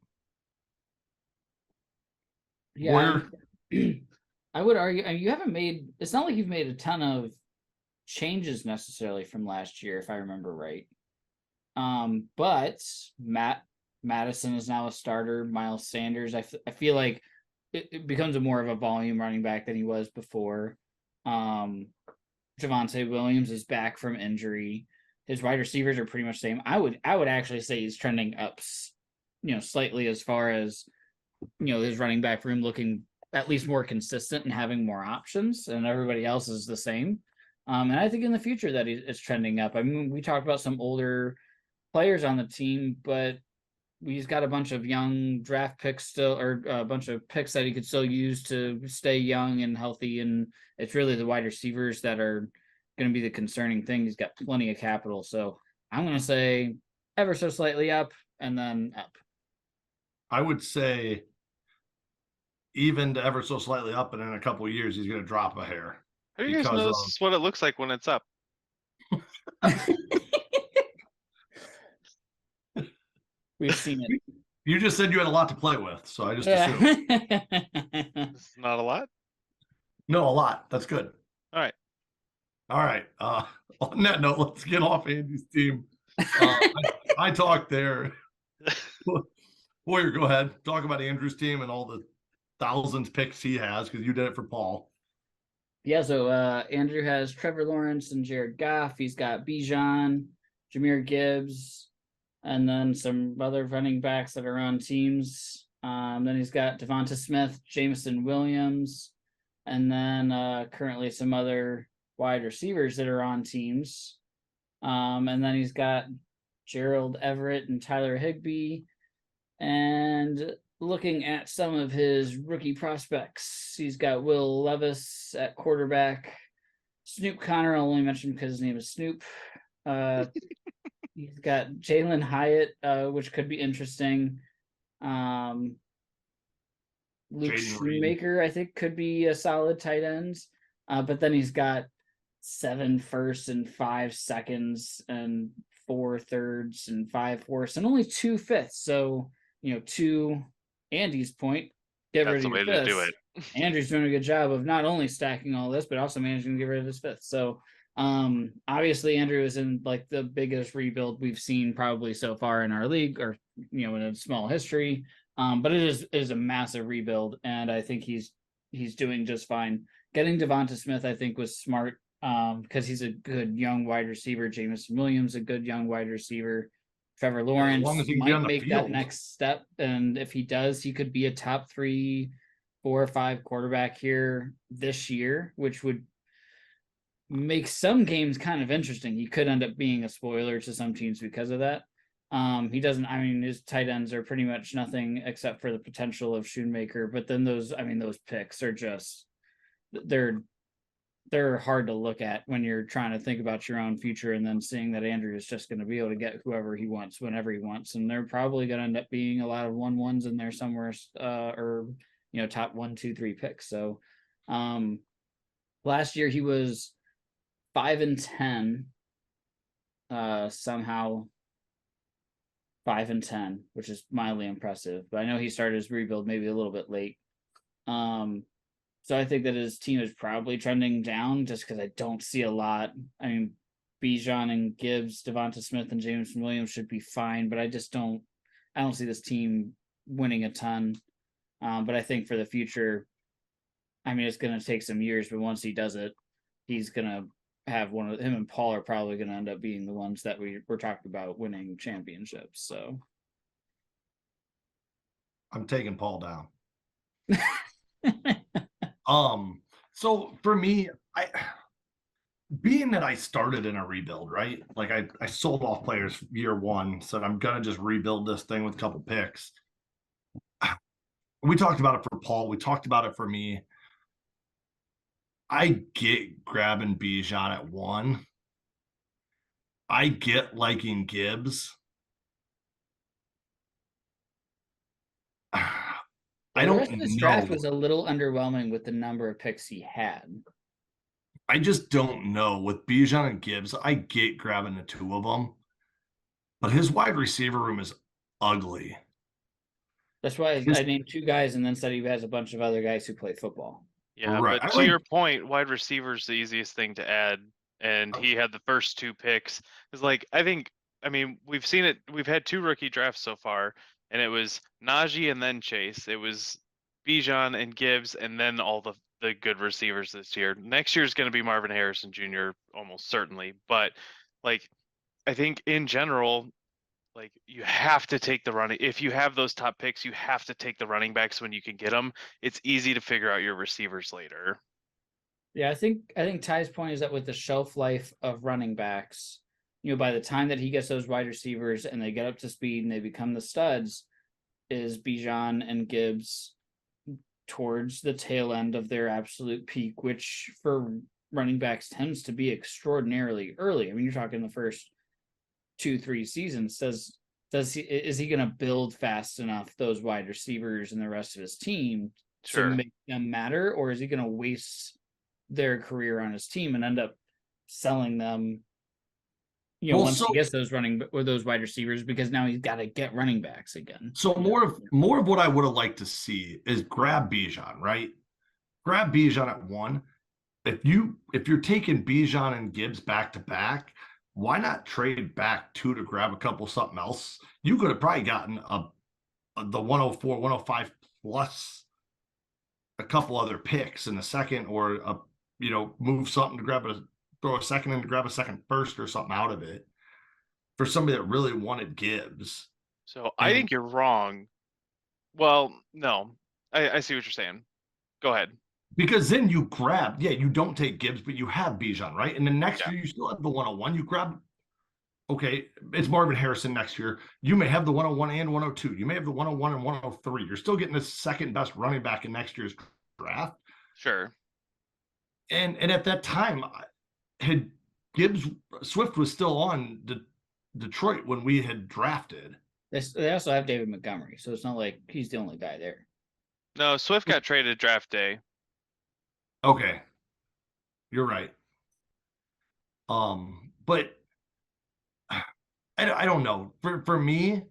Yeah, Boyer, I would argue. I mean, you haven't made. It's not like you've made a ton of changes necessarily from last year, if I remember right. But Madison is now a starter. Miles Sanders, I feel like it becomes a more of a volume running back than he was before. Javonte Williams is back from injury. His wide receivers are pretty much the same. I would actually say he's trending up, slightly as far as, his running back room looking at least more consistent and having more options, and everybody else is the same. And I think in the future that it's trending up. I mean, we talked about some older players on the team, but he's got a bunch of young draft picks still, or a bunch of picks that he could still use to stay young and healthy. And it's really the wide receivers that are going to be the concerning thing. He's got plenty of capital. So I'm going to say ever so slightly up and then up. I would say even to ever so slightly up, and in a couple of years, he's going to drop a hair. How do you guys know this is what it looks like when it's up? We've seen it. You just said you had a lot to play with, so I just assumed. This is not a lot. No, a lot. That's good. All right. All right. On that note, let's get off Andy's team. I talked there. Boyer, go ahead. Talk about Andrew's team and all the thousands picks he has, because you did it for Paul. Yeah, so Andrew has Trevor Lawrence and Jared Goff. He's got Bijan, Jahmyr Gibbs, and then some other running backs that are on teams. Then he's got Devonta Smith, Jameson Williams, And then currently some other wide receivers that are on teams. And then he's got Gerald Everett and Tyler Higbee. And looking at some of his rookie prospects, he's got Will Levis at quarterback. Snoop Connor, I'll only mention because his name is Snoop. He's got Jalen Hyatt, which could be interesting. Luke Jaden Reed. Shoemaker, I think, could be a solid tight end. But then he's got 7 firsts and 5 seconds and 4 thirds and 5 fourths and only 2 fifths. So, to Andy's point, get rid That's of the your way to do fifths. it. Andrew's doing a good job of not only stacking all this, but also managing to get rid of his fifth. So, obviously Andrew is in like the biggest rebuild we've seen probably so far in our league, or in a small history. But it is a massive rebuild, and I think he's doing just fine. Getting Devonta Smith, I think, was smart, because he's a good young wide receiver. Jameson Williams, a good young wide receiver. Trevor Lawrence long as he can be on might the make that field. next step, and if he does, he could be a top 3, 4, or 5 quarterback here this year, which would make some games kind of interesting. He could end up being a spoiler to some teams because of that. He doesn't, his tight ends are pretty much nothing except for the potential of Shoemaker. But then those picks are just, they're hard to look at when you're trying to think about your own future, and then seeing that Andrew is just going to be able to get whoever he wants whenever he wants. And they're probably going to end up being a lot of 1-1s in there somewhere, or top 1, 2, 3 picks. So last year he was 5-10, somehow 5-10, which is mildly impressive. But I know he started his rebuild maybe a little bit late. So I think that his team is probably trending down, just because I don't see a lot. Bijan and Gibbs, Devonta Smith, and Jameson Williams should be fine, but I don't see this team winning a ton. But I think for the future, it's going to take some years, but once he does it, he's going to have him and Paul are probably going to end up being the ones that we're talking about winning championships. So I'm taking Paul down. So for me, being that I started in a rebuild, right? Like I sold off players year 1, said I'm gonna just rebuild this thing with a couple picks. We talked about it for Paul. We talked about it for me. I get grabbing Bijan at 1. I get liking Gibbs. I don't know. This draft was a little underwhelming with the number of picks he had. I just don't know. With Bijan and Gibbs, I get grabbing the 2 of them, but his wide receiver room is ugly. That's why I named 2 guys and then said he has a bunch of other guys who play football. Yeah, Right. but to your point, wide receiver's the easiest thing to add, and he had the first 2 picks. It's like, we've seen it. We've had 2 rookie drafts so far, and it was Najee and then Chase. It was Bijan and Gibbs, and then all the good receivers this year. Next year is going to be Marvin Harrison Jr. almost certainly, but I think in general, you have to take the running. If you have those top picks, you have to take the running backs when you can get them. It's easy to figure out your receivers later. Yeah, I think Ty's point is that with the shelf life of running backs, by the time that he gets those wide receivers and they get up to speed and they become the studs, is Bijan and Gibbs towards the tail end of their absolute peak, which for running backs tends to be extraordinarily early. You're talking the first 2-3 seasons. Is he going to build fast enough those wide receivers and the rest of his team to make them matter, or is he going to waste their career on his team and end up selling them once he gets those wide receivers, because now he's got to get running backs again? So more of what I would have liked to see is grab Bijan, right? Grab Bijan at 1. If you're taking Bijan and Gibbs back to back, why not trade back 2 to grab a couple something else? You could have probably gotten the 104, 105 plus a couple other picks in the second, or move something to throw a second in to grab a second first or something out of it for somebody that really wanted Gibbs. So I think you're wrong. Well, no, I see what you're saying. Go ahead. Because then you grab, you don't take Gibbs, but you have Bijan, right? And then next Yeah. year you still have the 101. You grab, okay, it's Marvin Harrison next year. You may have the 101 and 102. You may have the 101 and 103. You're still getting the second best running back in next year's draft. Sure. And at that time, had Swift was still on Detroit when we had drafted. They also have David Montgomery, so it's not like he's the only guy there. No, Swift got traded draft day. Okay. You're right. But I don't know. For me,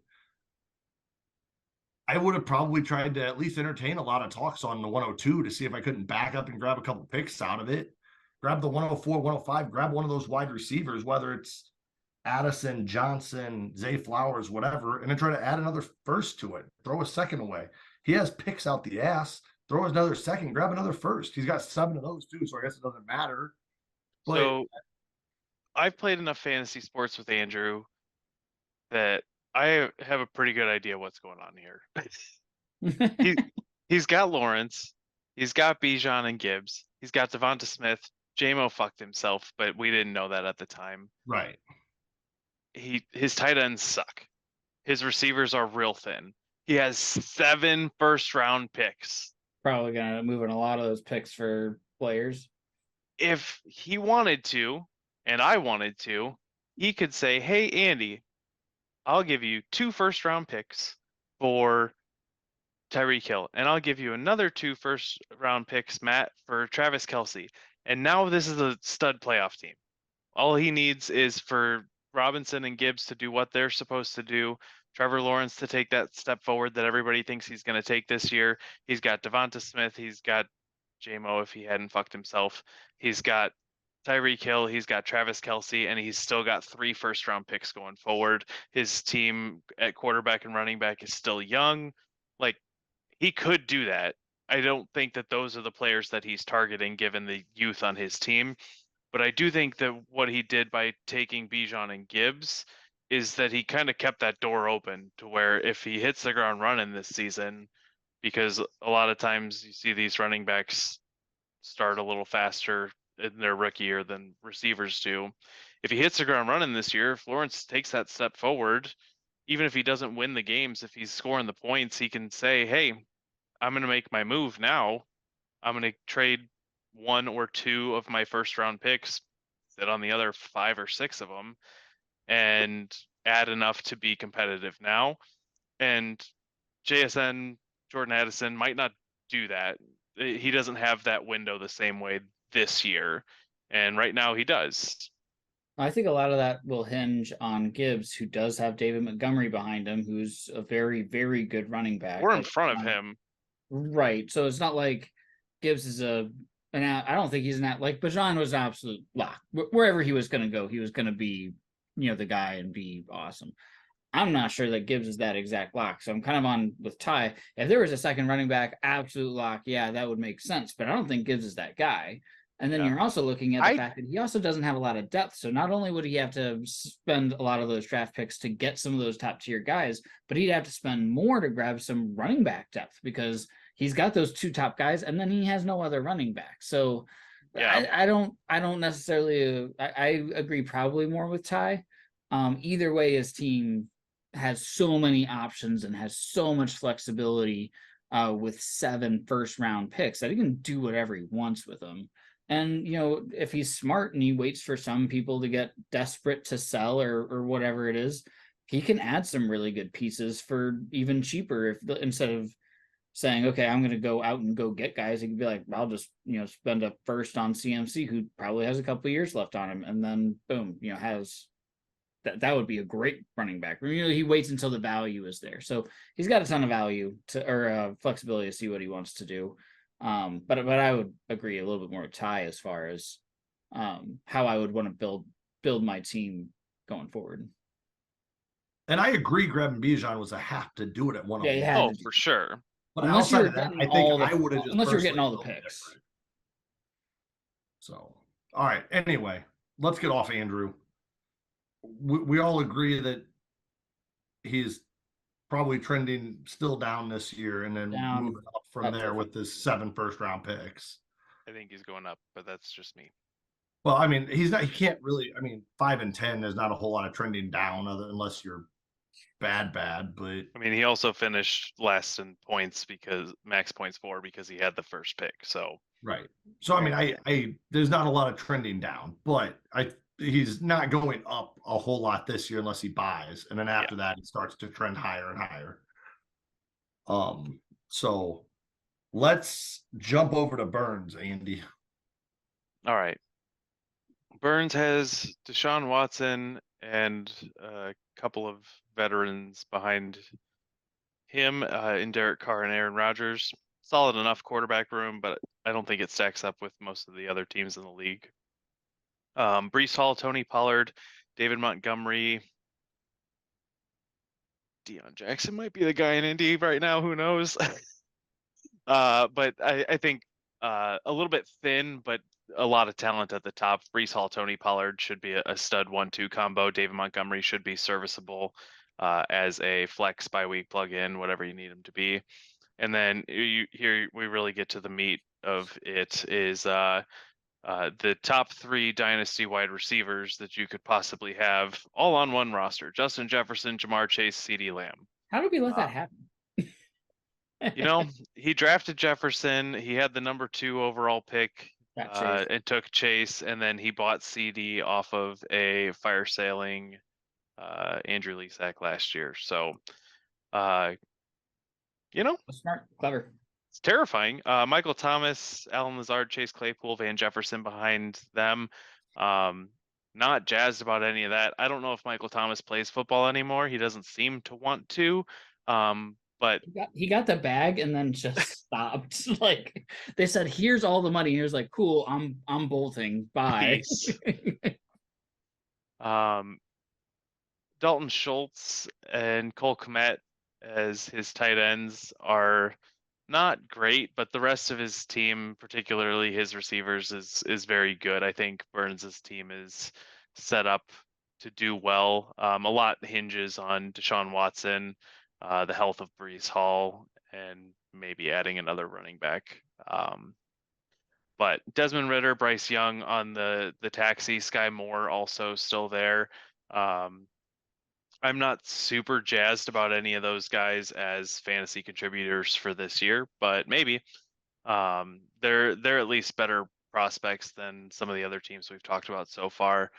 I would have probably tried to at least entertain a lot of talks on the 102 to see if I couldn't back up and grab a couple picks out of it. Grab the 104, 105, grab one of those wide receivers, whether it's Addison, Johnson, Zay Flowers, whatever, and then try to add another first to it. Throw a second away. He has picks out the ass. Throw another second, grab another first. He's got 7 of those too, so I guess it doesn't matter. But So I've played enough fantasy sports with Andrew that I have a pretty good idea what's going on here. He's got Lawrence, he's got Bijan and Gibbs, he's got Devonta Smith. JMO fucked himself, but we didn't know that at the time. right. His tight ends suck. His receivers are real thin. He has 7 first-round picks. Probably gonna move in a lot of those picks for players. If he wanted to, and I wanted to, he could say, "Hey, Andy, I'll give you 2 first-round picks for Tyreek Hill, and I'll give you another 2 first-round picks, Matt, for Travis Kelce." And now this is a stud playoff team. All he needs is for Robinson and Gibbs to do what they're supposed to do. Trevor Lawrence to take that step forward that everybody thinks he's going to take this year. He's got Devonta Smith. He's got JMO if he hadn't fucked himself. He's got Tyreek Hill. He's got Travis Kelce, and he's still got 3 first-round picks going forward. His team at quarterback and running back is still young. Like, he could do that. I don't think that those are the players that he's targeting given the youth on his team. But I do think that what he did by taking Bijan and Gibbs is that he kind of kept that door open to where if he hits the ground running this season, because a lot of times you see these running backs start a little faster in their rookie year than receivers do. If he hits the ground running this year, if Lawrence takes that step forward, even if he doesn't win the games, if he's scoring the points, he can say, "Hey, I'm going to make my move now. I'm going to trade 1 or 2 of my first round picks, sit on the other 5 or 6 of them, and add enough to be competitive now." And JSN, Jordan Addison, might not do that. He doesn't have that window the same way this year. And right now he does. I think a lot of that will hinge on Gibbs, who does have David Montgomery behind him, who's a very, very good running back. We're in front of him. Right. So it's not like Gibbs is I don't think he's like Bijan was an absolute lock. Wherever he was going to go, he was going to be, the guy and be awesome. I'm not sure that Gibbs is that exact lock. So I'm kind of on with Ty. If there was a second running back, absolute lock, yeah, that would make sense. But I don't think Gibbs is that guy. And then you're also looking at the fact that he also doesn't have a lot of depth. So not only would he have to spend a lot of those draft picks to get some of those top tier guys, but he'd have to spend more to grab some running back depth because he's got those 2 top guys and then he has no other running back. So yeah. I don't necessarily, I agree probably more with Ty. Either way, his team has so many options and has so much flexibility with 7 first round picks that he can do whatever he wants with them. And, if he's smart and he waits for some people to get desperate to sell or whatever it is, he can add some really good pieces for even cheaper instead of saying, okay, I'm going to go out and go get guys. He could be like, I'll just, spend a first on CMC who probably has a couple of years left on him. And then boom, has that would be a great running back. He waits until the value is there. So he's got a ton of value or flexibility to see what he wants to do. But I would agree a little bit more with Ty as far as how I would want to build my team going forward. And I agree, grabbing Bijan was a have to do it at 101. Yeah, oh, for sure. But outside of that, I think I would have just unless you're getting all the picks. Different. So, all right. Anyway, let's get off Andrew. We all agree that he's probably trending still down this year and then moving up from there with his 7 first round picks. I think he's going up, but that's just me. Well, I mean, he can't really, I mean, 5 and 10, there's not a whole lot of trending down unless you're bad, but I mean, he also finished last in points because max points for because he had the first pick. So right. So, I mean, I there's not a lot of trending down, but he's not going up a whole lot this year unless he buys. And then after that, it starts to trend higher and higher. So let's jump over to Burns, Andy. all right. Burns has Deshaun Watson and a couple of veterans behind him in Derek Carr and Aaron Rodgers. Solid enough quarterback room, but I don't think it stacks up with most of the other teams in the league. Breece Hall, Tony Pollard, David Montgomery, Deion Jackson might be the guy in Indy right now. Who knows? But I think a little bit thin, but a lot of talent at the top. Breece Hall, Tony Pollard should be a stud 1-2 combo. David Montgomery should be serviceable as a flex by week plug-in, whatever you need him to be. And then here we really get to the meat of it is the top 3 dynasty wide receivers that you could possibly have all on one roster: Justin Jefferson, Jamar Chase, CeeDee Lamb. How did we let that happen? He drafted Jefferson. He had the number 2 overall pick and took Chase, and then he bought CD off of a fire sailing Andrew Leasack last year. So, Smart, clever. It's terrifying. Michael Thomas, Alan Lazard, Chase Claypool, Van Jefferson behind them. Not jazzed about any of that. I don't know if Michael Thomas plays football anymore. He doesn't seem to want to. But he got the bag and then just stopped. Like they said, here's all the money. He was like, cool, I'm bolting. Bye. Dalton Schultz and Cole Kmet as his tight ends are not great, but the rest of his team, particularly his receivers, is very good. I think Burns's team is set up to do well. A lot hinges on Deshaun Watson, the health of Breece Hall, and maybe adding another running back. But Desmond Ridder, Bryce Young on the taxi, Sky Moore also still there. I'm not super jazzed about any of those guys as fantasy contributors for this year, but maybe they're at least better prospects than some of the other teams we've talked about so far.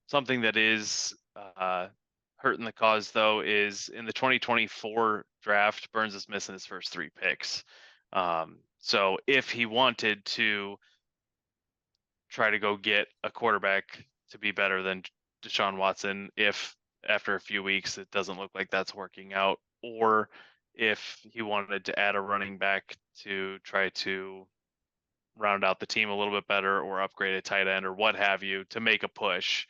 Something that is hurting the cause, though, is in the 2024 draft, Burns is missing his first 3 picks. So if he wanted to try to go get a quarterback to be better than Deshaun Watson, if after a few weeks it doesn't look like that's working out, or if he wanted to add a running back to try to round out the team a little bit better, or upgrade a tight end or what have you to make a push,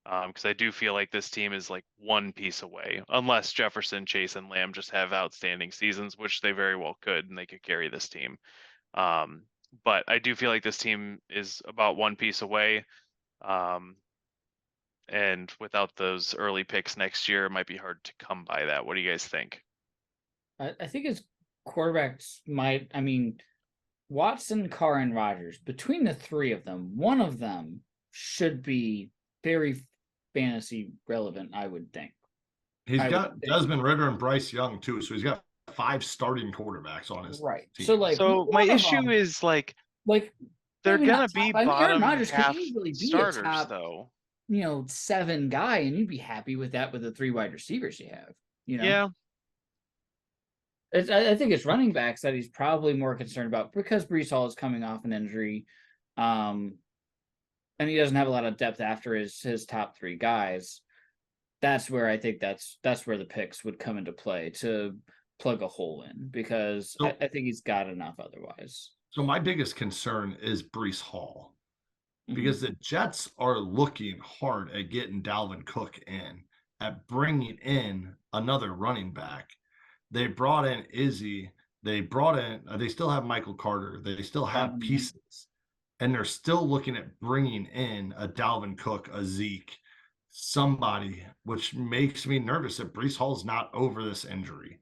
because I do feel like this team is like one piece away, unless Jefferson, Chase, and Lamb just have outstanding seasons, which they very well could, and they could carry this team. But I do feel like this team is about one piece away. And without those early picks next year, it might be hard to come by that. What do you guys think? I think his quarterbacks Watson, Carr, and Rodgers, between the 3 of them, one of them should be very fantasy relevant, I would think. He's got Desmond Ridder and Bryce Young too, so he's got 5 starting quarterbacks on his team. So my issue is like they're gonna be bottom half starters, top, though. 7 guy, and you'd be happy with that with the 3 wide receivers you have. Yeah. I think it's running backs that he's probably more concerned about, because Breece Hall is coming off an injury, and he doesn't have a lot of depth after his top 3 guys. That's where I think that's where the picks would come into play to plug a hole in, because I think he's got enough otherwise. So my biggest concern is Breece Hall, because the Jets are looking hard at getting Dalvin Cook in, at bringing in another running back. They brought in Izzy. They still have Michael Carter. They still have pieces. And they're still looking at bringing in a Dalvin Cook, a Zeke, somebody, which makes me nervous that Breece Hall's not over this injury,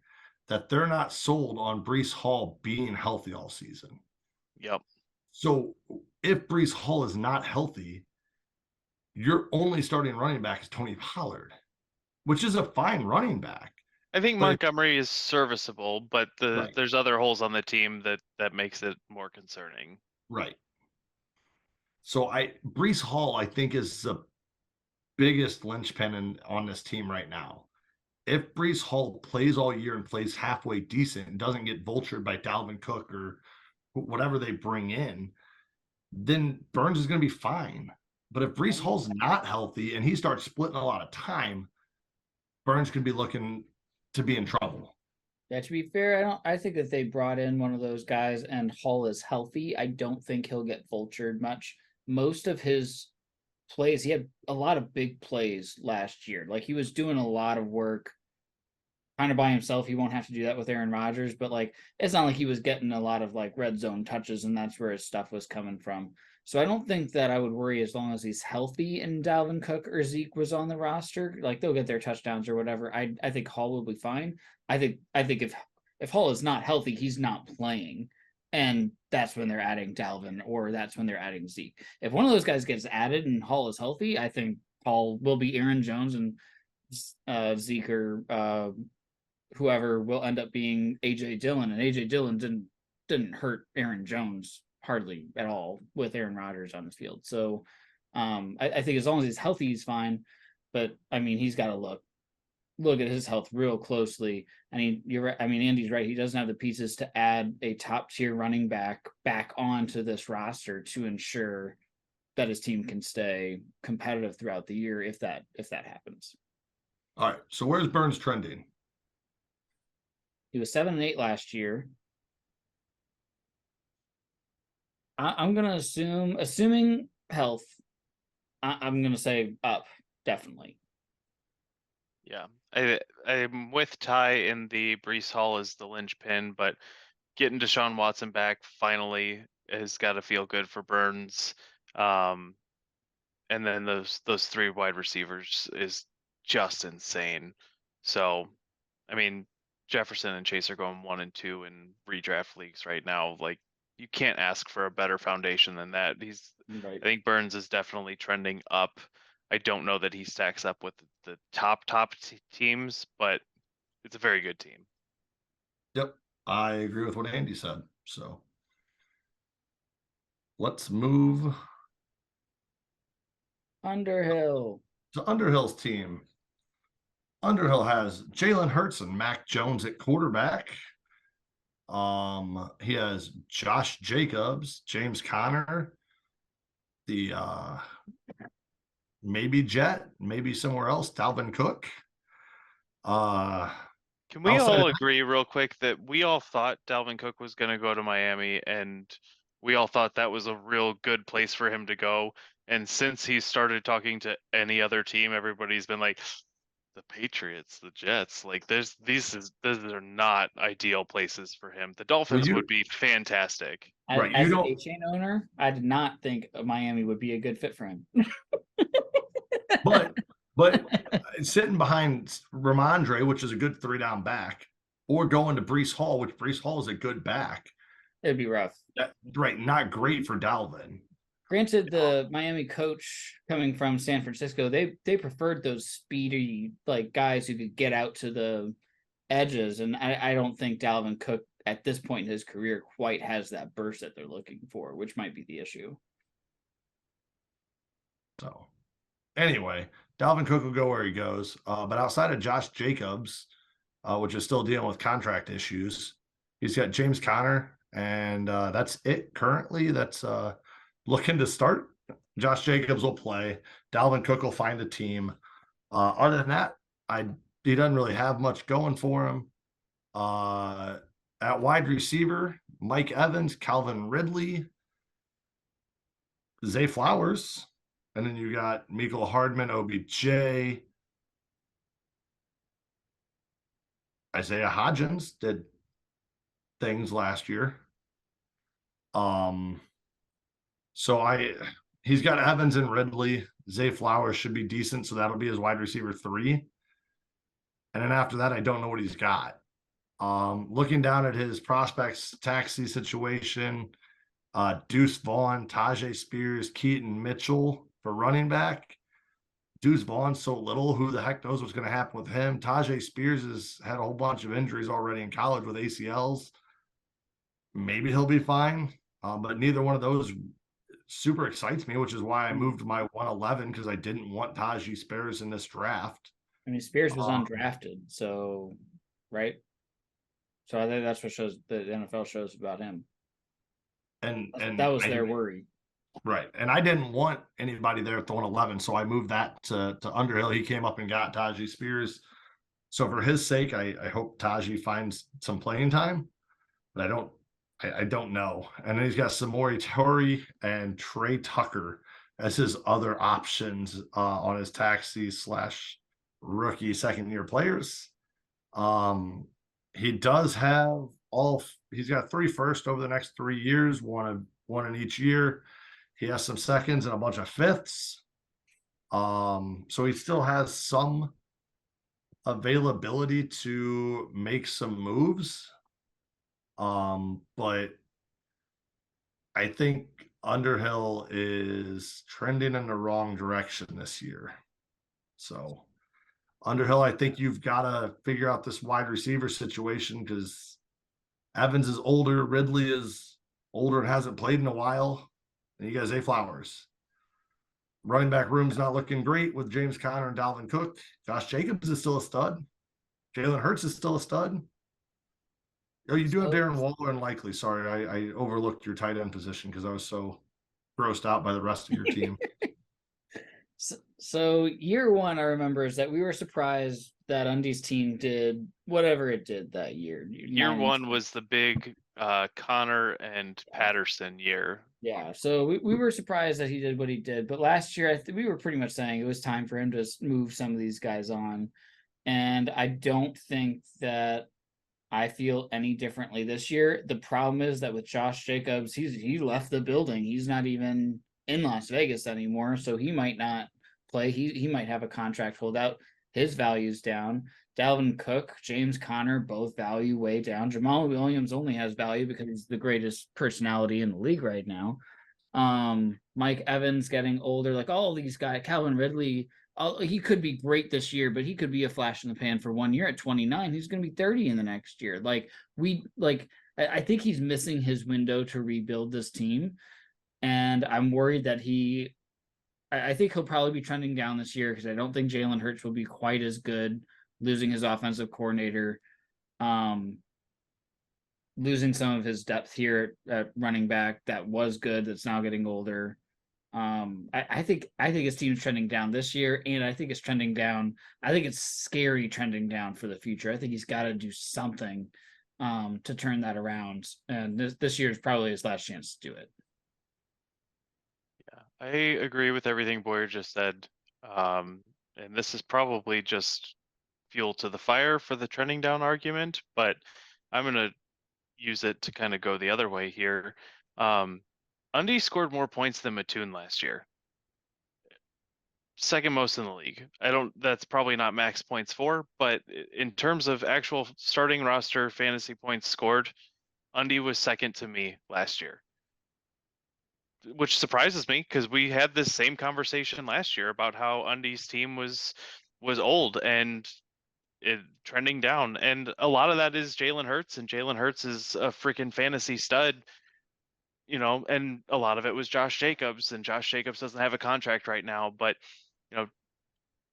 that they're not sold on Breece Hall being healthy all season. Yep. So if Brees Hall is not healthy, your only starting running back is Tony Pollard, which is a fine running back. I think But Montgomery is serviceable, but Right. there's other holes on the team that makes it more concerning. right. So Brees Hall, I think, is the biggest linchpin on this team right now. If Brees Hall plays all year and plays halfway decent and doesn't get vultured by Dalvin Cook or whatever they bring in, then Burns is going to be fine. But if Brees Hall's not healthy and he starts splitting a lot of time, Burns could be looking to be in trouble. Yeah, to be fair, I think that they brought in one of those guys and Hall is healthy. I don't think he'll get vultured much. Most of his plays, he had a lot of big plays last year. Like he was doing a lot of work kind of by himself. He won't have to do that with Aaron Rodgers, but like it's not like he was getting a lot of like red zone touches and that's where his stuff was coming from. So I don't think that I would worry as long as he's healthy and Dalvin Cook or Zeke was on the roster. Like they'll get their touchdowns or whatever. I think Hall will be fine. I think if Hall is not healthy, he's not playing. And that's when they're adding Dalvin or that's when they're adding Zeke. If one of those guys gets added and Hall is healthy, I think Hall will be Aaron Jones and Zeke or whoever will end up being AJ Dillon, and AJ Dillon didn't hurt Aaron Jones hardly at all with Aaron Rodgers on the field. So I think as long as he's healthy, he's fine. But I mean, he's got to look at his health real closely. I mean, you're right. I mean, Andy's right. He doesn't have the pieces to add a top tier running back onto this roster to ensure that his team can stay competitive throughout the year if that happens. All right. So where's Burns trending? He was 7-8 last year. I'm gonna assuming health, I'm gonna say up, definitely. Yeah, I'm with Ty in the Brees Hall is the linchpin, but getting Deshaun Watson back finally has got to feel good for Burns. And then those three wide receivers is just insane. So, I mean, Jefferson and Chase are going 1 and 2 in redraft leagues right now. Like you can't ask for a better foundation than that. Right. I think Burns is definitely trending up. I don't know that he stacks up with the top teams, but it's a very good team. Yep. I agree with what Andy said. So let's move Underhill. to Underhill's team. Underhill has Jalen Hurts and Mac Jones at quarterback. He has Josh Jacobs, James Conner, the maybe Jet, maybe somewhere else, Dalvin Cook. Can we outside all of- agree real quick that we all thought Dalvin Cook was going to go to Miami and we all thought that was a real good place for him to go. And since he started talking to any other team, everybody's been like, the Patriots, the Jets, like these are not ideal places for him. The Dolphins would be fantastic. Right, As you an don't- A-Chain owner, I did not think Miami would be a good fit for him. but sitting behind Ramondre, which is a good 3-down back, or going to Brees Hall, which Brees Hall is a good back. It'd be rough. Right, not great for Dalvin. Granted, the Miami coach coming from San Francisco, they preferred those speedy like guys who could get out to the edges, and I don't think Dalvin Cook at this point in his career quite has that burst that they're looking for, which might be the issue. So anyway, Dalvin Cook will go where he goes. But outside of Josh Jacobs, which is still dealing with contract issues, he's got James Conner, and that's it currently. That's looking to start. Josh Jacobs will play. Dalvin Cook will find a team. Other than that, he doesn't really have much going for him. At wide receiver, Mike Evans, Calvin Ridley, Zay Flowers, and then you got Mecole Hardman, OBJ, Isaiah Hodgins did things last year. So he's got Evans and Ridley. Zay Flowers should be decent, so that'll be his wide receiver 3. And then after that, I don't know what he's got. Looking down at his prospects taxi situation, Deuce Vaughn, Tajay Spears, Keaton Mitchell for running back. Deuce Vaughn's so little, who the heck knows what's going to happen with him? Tajay Spears has had a whole bunch of injuries already in college with ACLs. Maybe he'll be fine, but neither one of those super excites me, which is why I moved my 111 because I didn't want Tajay Spears in this draft. I mean, Spears was undrafted, so right. So I think that's what shows the NFL shows about him. And that was their worry. Right. And I didn't want anybody there at the 111, so I moved that to Underhill. He came up and got Tajay Spears. So for his sake, I hope Tajay finds some playing time, but I don't know. And then he's got Samori Torrey and Trey Tucker as his other options on his taxi / rookie second-year players. He does have he's got 3 firsts over the next 3 years, one in each year. He has some seconds and a bunch of fifths. So he still has some availability to make some moves. But I think Underhill is trending in the wrong direction this year. So Underhill, I think you've got to figure out this wide receiver situation because Evans is older, Ridley is older and hasn't played in a while, and you got Zay Flowers. Running back room's not looking great with James Conner and Dalvin Cook. Josh Jacobs is still a stud. Jalen Hurts is still a stud. Oh, you do have Darren Waller and Likely. Sorry, I overlooked your tight end position because I was so grossed out by the rest of your team. So year one, I remember, is that we were surprised that Undy's team did whatever it did that year. Year one was the big Connor and Patterson year. Yeah, so we were surprised that he did what he did. But last year, we were pretty much saying it was time for him to move some of these guys on. And I don't think that I feel any differently this year. The problem is that with Josh Jacobs, he left the building. He's not even in Las Vegas anymore, so he might not play. He might have a contract holdout. His value's down. Dalvin Cook, James Conner, both value way down. Jamal Williams only has value because he's the greatest personality in the league right now. Mike Evans getting older, like all of these guys. Calvin Ridley, he could be great this year, but he could be a flash in the pan for 1 year at 29. He's going to be 30 in the next year. I think he's missing his window to rebuild this team. And I'm worried that I think he'll probably be trending down this year because I don't think Jalen Hurts will be quite as good, losing his offensive coordinator, losing some of his depth here at running back that was good, that's now getting older. I think his team's trending down this year, and I think it's trending down. I think it's scary trending down for the future. I think he's got to do something to turn that around, and this year is probably his last chance to do it. I agree with everything Boyer just said. And this is probably just fuel to the fire for the trending down argument, but I'm going to use it to kind of go the other way here. Undy scored more points than Mattoon last year. Second most in the league. That's probably not max points for, but in terms of actual starting roster fantasy points scored, Undy was second to me last year. Which surprises me because we had this same conversation last year about how Undy's team was old and trending down, and a lot of that is Jalen Hurts, and Jalen Hurts is a freaking fantasy stud, and a lot of it was Josh Jacobs, and Josh Jacobs doesn't have a contract right now, but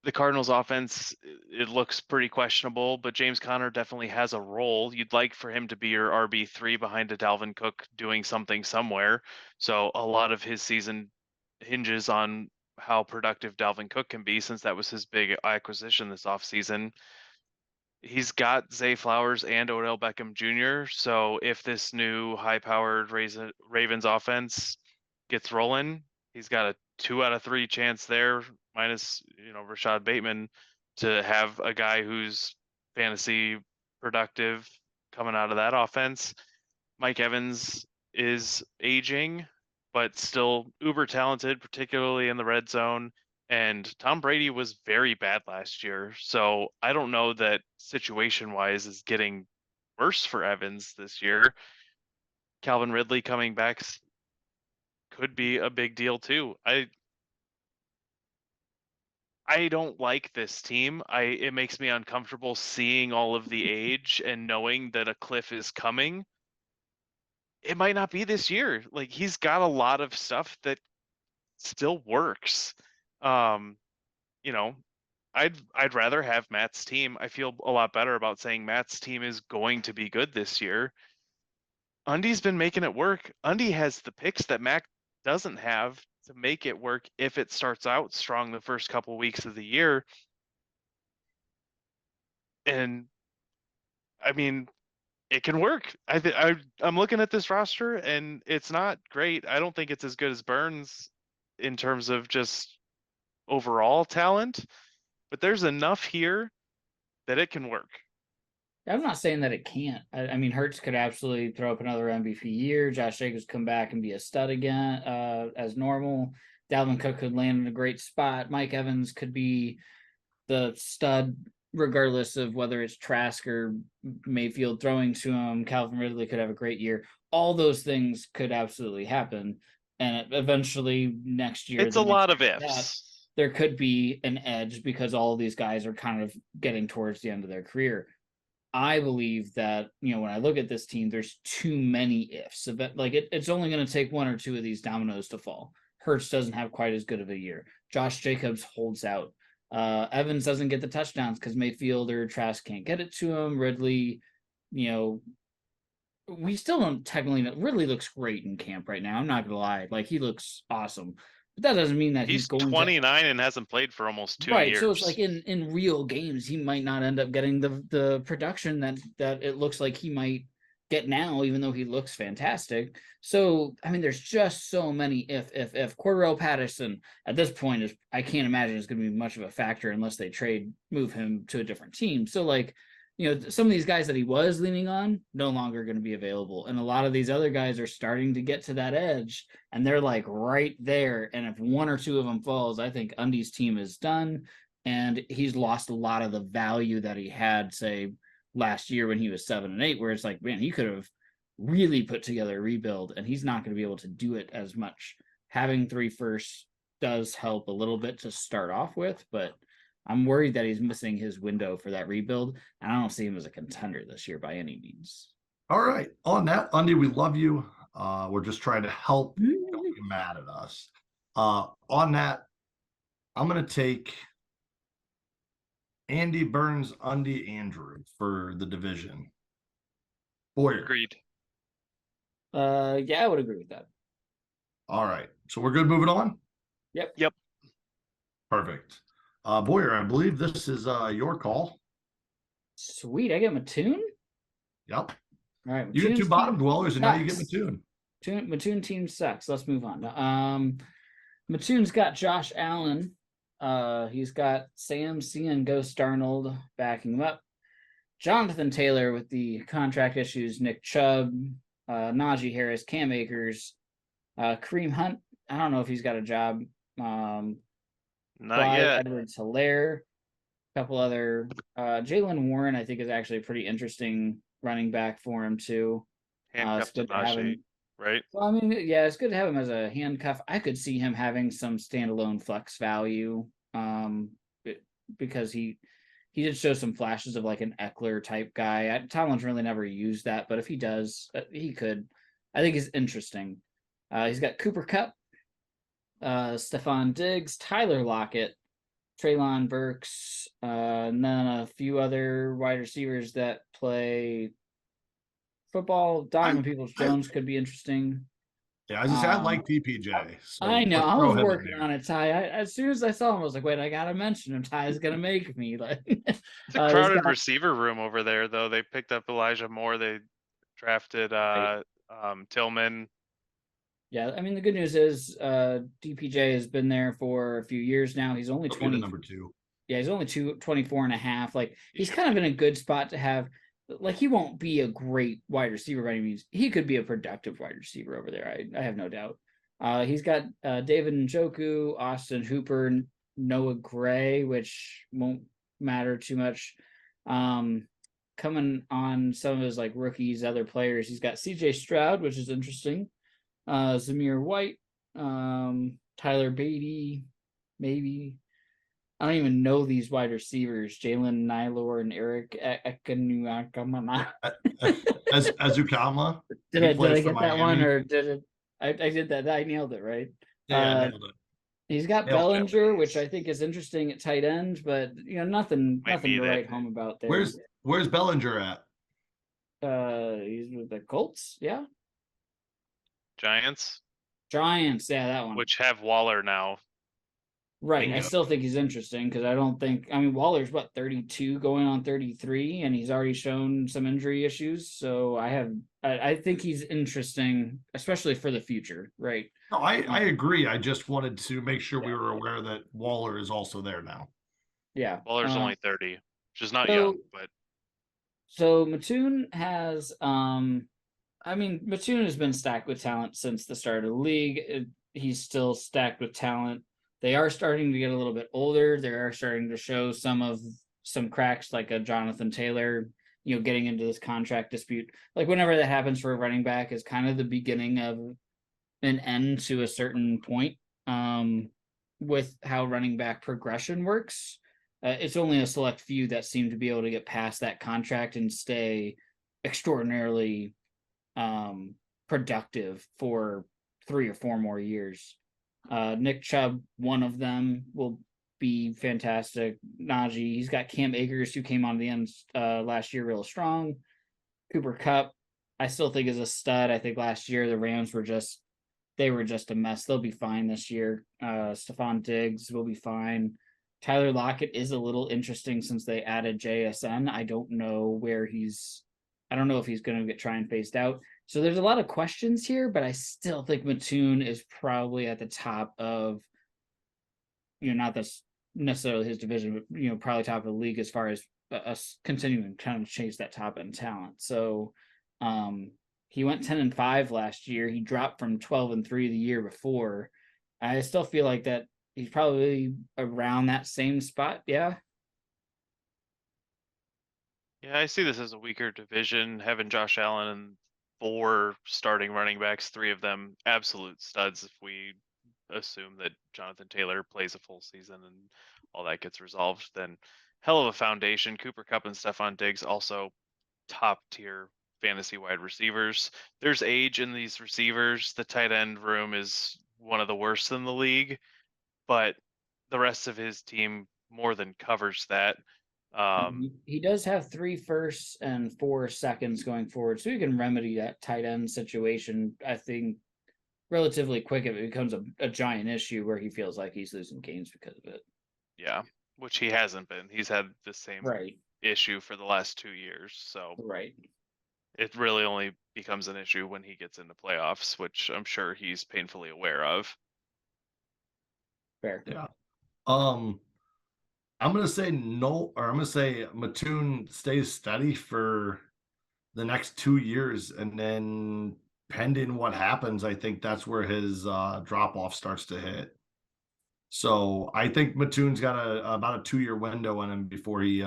the Cardinals offense, it looks pretty questionable, but James Conner definitely has a role. You'd like for him to be your RB3 behind a Dalvin Cook doing something somewhere. So a lot of his season hinges on how productive Dalvin Cook can be, since that was his big acquisition this offseason. He's got Zay Flowers and Odell Beckham Jr. So if this new high-powered Ravens offense gets rolling, he's got a 2 out of 3 chance there, minus Rashad Bateman, to have a guy who's fantasy productive coming out of that offense. Mike Evans is aging, but still uber talented, particularly in the red zone. And Tom Brady was very bad last year. So I don't know that situation-wise is getting worse for Evans this year. Calvin Ridley coming back could be a big deal too. I don't like this team. It makes me uncomfortable seeing all of the age and knowing that a cliff is coming. It might not be this year. Like, he's got a lot of stuff that still works. You know, I'd rather have Matt's team. I feel a lot better about saying Matt's team is going to be good this year. Undy's been making it work. Undy has the picks that Mac doesn't have to make it work if it starts out strong the first couple weeks of the year. And I mean, it can work. I'm looking at this roster and it's not great. I don't think it's as good as Burns in terms of just overall talent, but there's enough here that it can work. I'm not saying that it can't. I mean, Hurts could absolutely throw up another MVP year. Josh Jacobs come back and be a stud again, as normal. Dalvin Cook could land in a great spot. Mike Evans could be the stud, regardless of whether it's Trask or Mayfield throwing to him. Calvin Ridley could have a great year. All those things could absolutely happen. And eventually next year, It's a lot of ifs. There could be an edge because all of these guys are kind of getting towards the end of their career. I believe that, when I look at this team, there's too many ifs. Like, it's only going to take one or two of these dominoes to fall. Hurts doesn't have quite as good of a year. Josh Jacobs holds out. Evans doesn't get the touchdowns because Mayfield or Trask can't get it to him. Ridley, we still don't technically know. Ridley looks great in camp right now. I'm not going to lie. Like, he looks awesome. But that doesn't mean that he's going 29 and hasn't played for almost 2 right, years. so it's like in real games, he might not end up getting the production that it looks like he might get now, even though he looks fantastic. So, I mean, there's just so many if Cordell Patterson at this point I can't imagine it's going to be much of a factor unless they move him to a different team. So, like, some of these guys that he was leaning on no longer going to be available. And a lot of these other guys are starting to get to that edge and they're like right there. And if one or two of them falls, I think Undy's team is done. And he's lost a lot of the value that he had, say, last year when he was 7-8, where it's like, man, he could have really put together a rebuild and he's not going to be able to do it as much. Having 3 firsts does help a little bit to start off with, but I'm worried that he's missing his window for that rebuild, and I don't see him as a contender this year by any means. All right. On that, Undy, we love you. We're just trying to help. Don't be mad at us. On that, I'm going to take Andy, Burns, Undy, Andrew for the division. Boyer. Agreed. Yeah, I would agree with that. All right. So we're good moving on? Yep. Perfect. Boyer, I believe this is your call. Sweet. I get Mattoon? Yep. All right. You get 2 bottom dwellers, and now you get Mattoon. Mattoon team sucks. Let's move on. Mattoon's got Josh Allen. He's got Sam C and Ghost Darnold backing him up. Jonathan Taylor with the contract issues, Nick Chubb, Najee Harris, Cam Akers, Kareem Hunt. I don't know if he's got a job. Not yet. Edwards-Helaire, a couple other. Jalen Warren, I think, is actually a pretty interesting running back for him, too. Handcuffed to Najee, right? Well, I mean, yeah, it's good to have him as a handcuff. I could see him having some standalone flex value because he did show some flashes of like an Eckler type guy. Tomlin's really never used that, but if he does, he could. I think he's interesting. He's got Cooper Kupp, Stephon Diggs, Tyler Lockett, Treylon Burks, and then a few other wide receivers that play football. Donovan Peoples-Jones could be interesting. Yeah, as I said, I like DPJ. So I know. I was working on it, Ty. As soon as I saw him, I was like, wait, I got to mention him. Ty's going to make me. Like, it's a crowded receiver room over there, though. They picked up Elijah Moore. They drafted Tillman. Yeah, I mean, the good news is DPJ has been there for a few years now. He's only 20. Number 2. Yeah, he's only 24 and a half. Like, he's kind of in a good spot to have. Like, he won't be a great wide receiver by any means. He could be a productive wide receiver over there. I have no doubt. He's got David Njoku, Austin Hooper, Noah Gray, which won't matter too much. Coming on some of his like rookies, other players, he's got CJ Stroud, which is interesting. Zamir White, Tyler Beatty, maybe. I don't even know these wide receivers, Jalen Nylor and Eric Ekanuakamana. As Azukama, Did he I plays for get that one, Miami. or did it? I did that. I nailed it, right? Yeah, Uh, nailed it. he's got Nailed it. Bellinger, which I think is interesting at tight end, but nothing Might to need it. write home about there. Where's Bellinger at? He's with the Colts, yeah. Giants, Giants, yeah, that one. which have Waller now. Right. I Bingo. still think he's interesting because I don't think, I mean, Waller's what, 32 going on 33, and he's already shown some injury issues. So I think he's interesting, especially for the future, right? No, I agree. I just wanted to make sure we Yeah. were aware that Waller is also there now. Yeah. Waller's only 30, which is not so- young, but So Mattoon has, I mean, Mattoon has been stacked with talent since the start of the league. He's still stacked with talent. They are starting to get a little bit older. They are starting to show some cracks, like a Jonathan Taylor, getting into this contract dispute. Like whenever that happens for a running back is kind of the beginning of an end to a certain point. With how running back progression works, it's only a select few that seem to be able to get past that contract and stay extraordinarily productive for 3 or 4 more years. Nick Chubb, one of them, will be fantastic. Najee, he's got Cam Akers, who came on the end last year real strong. Cooper Kupp, I still think is a stud. I think last year the Rams were just a mess. They'll be fine this year. Stephon Diggs will be fine. Tyler Lockett is a little interesting since they added JSN. I don't know if he's going to try and phased out. So there's a lot of questions here, but I still think Mattoon is probably at the top of, not that's necessarily his division, but probably top of the league as far as us continuing to kind of chase that top end talent. So he went 10-5 last year. He dropped from 12-3 the year before. I still feel like that he's probably around that same spot. Yeah. yeah, I see this as a weaker division. Having Josh Allen and 4 starting running backs, 3 of them absolute studs if we assume that Jonathan Taylor plays a full season and all that gets resolved, then hell of a foundation. Cooper Kupp and Stephon Diggs also top tier fantasy wide receivers. There's age in these receivers. The tight end room is one of the worst in the league, but the rest of his team more than covers that. He does have 3 firsts and 4 seconds going forward, so he can remedy that tight end situation, I think, relatively quick if it becomes a giant issue where he feels like he's losing games because of it. Yeah, which he hasn't been. He's had the same issue for the last 2 years. So Right. it really only becomes an issue when he gets into playoffs, which I'm sure he's painfully aware of. Fair. Yeah. I'm gonna say no, or I'm gonna say Mattoon stays steady for the next 2 years, and then pending what happens, I think that's where his drop off starts to hit. So I think Mattoon's got about a 2-year window in him before he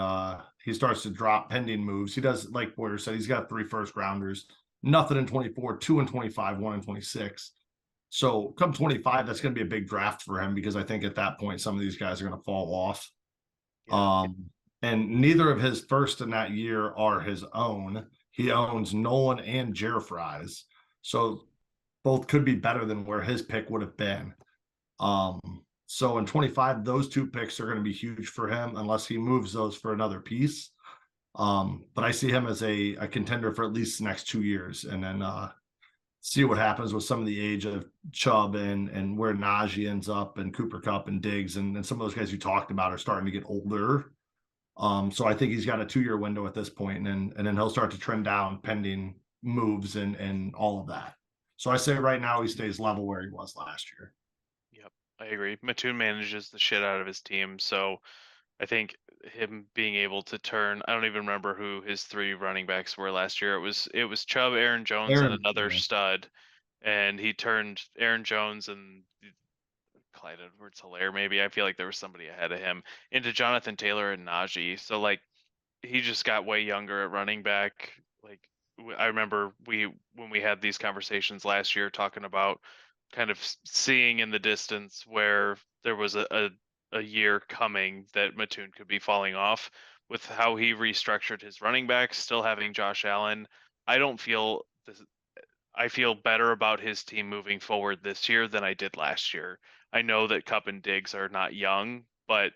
starts to drop pending moves. He does, like Boyer said, he's got 3 first rounders, nothing in 24, 2 in 25, 1 in 26. So come 25, that's going to be a big draft for him because I think at that point some of these guys are going to fall off. Yeah. And neither of his first in that year are his own. He owns Nolan and Jer Fries, so both could be better than where his pick would have been. So in 25, those 2 picks are going to be huge for him unless he moves those for another piece. But I see him as a contender for at least the next 2 years, and then see what happens with some of the age of Chubb and where Najee ends up, and Cooper Kupp and Diggs and some of those guys you talked about are starting to get older. So I think he's got a 2-year window at this point, and then he'll start to trend down pending moves and all of that. So I say right now he stays level where he was last year. Yep, I agree. Mattoon manages the shit out of his team, so I think him being able to turn, I don't even remember who his 3 running backs were last year. It was Chubb, Aaron Jones, and another stud. And he turned Aaron Jones and Clyde Edwards-Helaire, maybe. I feel like there was somebody ahead of him, into Jonathan Taylor and Najee. So like he just got way younger at running back. Like I remember when we had these conversations last year talking about kind of seeing in the distance where there was a year coming that Mattoon could be falling off with how he restructured his running backs, still having Josh Allen. I don't feel this. I feel better about his team moving forward this year than I did last year. I know that Cup and Diggs are not young, but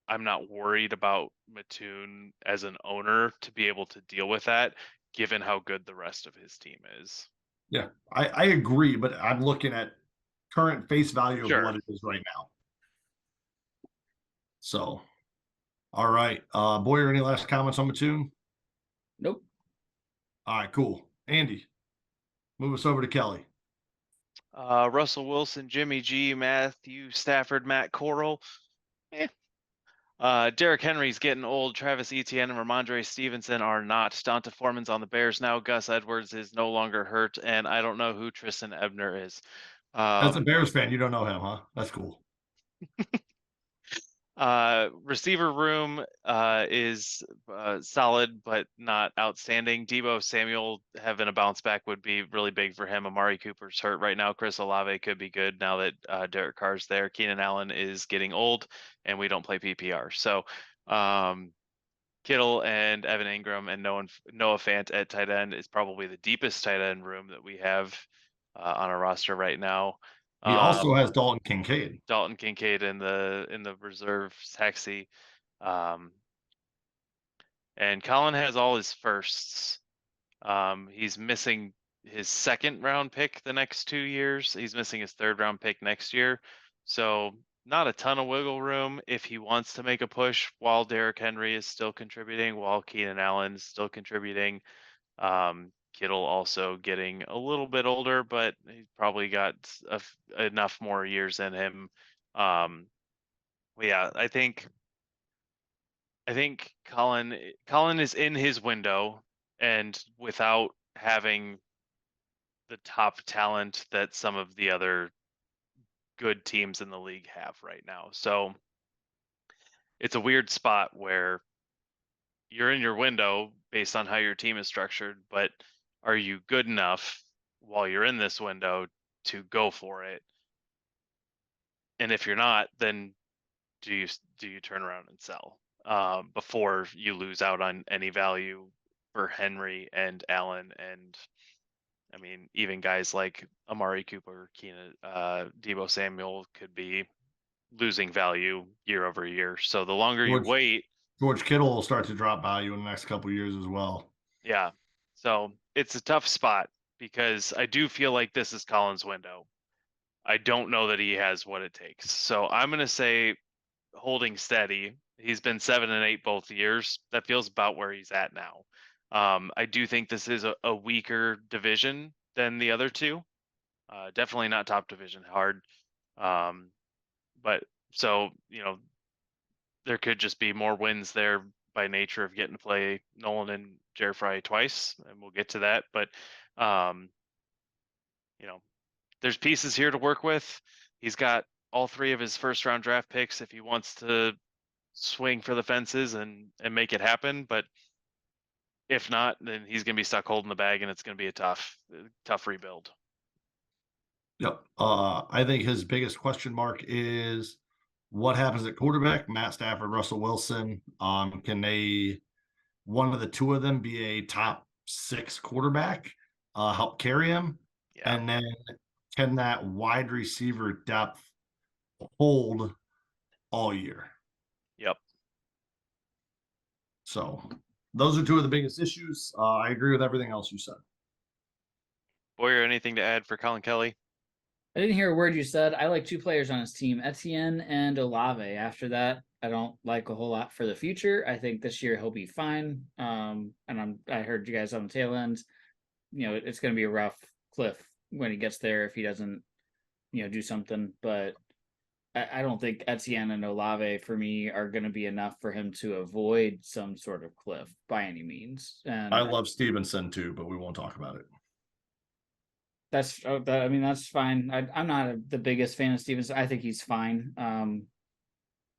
I'm not worried about Mattoon as an owner to be able to deal with that, given how good the rest of his team is. Yeah, I agree, but I'm looking at current face value of Sure. what it is right now. So, all right. Boyer, any last comments on Mattoon? Nope. All right, cool. Andy, move us over to Kelly. Russell Wilson, Jimmy G, Matthew Stafford, Matt Corral. Derrick Henry's getting old. Travis Etienne and Ramondre Stevenson are not. Donta Foreman's on the Bears now. Gus Edwards is no longer hurt, and I don't know who Tristan Ebner is. As a Bears fan, you don't know him, huh? That's cool. Receiver room is solid but not outstanding. Deebo Samuel having a bounce back would be really big for him. Amari Cooper's hurt right now. Chris Olave could be good now that Derek Carr's there. Keenan Allen is getting old, and we don't play PPR. So Kittle and Evan Ingram and Noah Fant at tight end is probably the deepest tight end room that we have on our roster right now. He also has Dalton Kincaid. Dalton Kincaid in the reserve taxi. And Colin has all his firsts. He's missing his second round pick the next 2 years. He's missing his third round pick next year. So not a ton of wiggle room if he wants to make a push while Derrick Henry is still contributing, while Keenan Allen is still contributing. Kittle also getting a little bit older, but he's probably got enough more years in him. Yeah, I think Colin is in his window, and without having the top talent that some of the other good teams in the league have right now. So it's a weird spot where you're in your window based on how your team is structured, but are you good enough while you're in this window to go for it? And if you're not, then do you turn around and sell before you lose out on any value for Henry and Allen? And I mean, even guys like Amari Cooper, Keenan, Deebo Samuel could be losing value year over year. So the longer you wait, George Kittle will start to drop value in the next couple of years as well. Yeah. So it's a tough spot because I do feel like this is Colin's window. I don't know that he has what it takes. So I'm going to say holding steady. He's been 7 and 8 both years. That feels about where he's at now. I do think this is a weaker division than the other two. Definitely not top division hard. But so, there could just be more wins there by nature of getting to play Nolan and Jared Fry twice, and we'll get to that. But there's pieces here to work with. He's got all 3 of his first round draft picks if he wants to swing for the fences and make it happen. But if not, then he's going to be stuck holding the bag, and it's going to be a tough rebuild. Yep. I think his biggest question mark is what happens at quarterback? Matt Stafford, Russell Wilson. Can one of the 2 of them be a top 6 quarterback, help carry him? Yeah. And then can that wide receiver depth hold all year? Yep. So those are 2 of the biggest issues. I agree with everything else you said. Boyer, anything to add for Colin Kelly? I didn't hear a word you said. I like 2 players on his team, Etienne and Olave. After that, I don't like a whole lot for the future. I think this year he'll be fine. And I heard you guys on the tail end. It's going to be a rough cliff when he gets there if he doesn't, do something. But I don't think Etienne and Olave for me are going to be enough for him to avoid some sort of cliff by any means. And I love Stevenson too, but we won't talk about it. That's fine. I'm not the biggest fan of Stevenson. I think he's fine.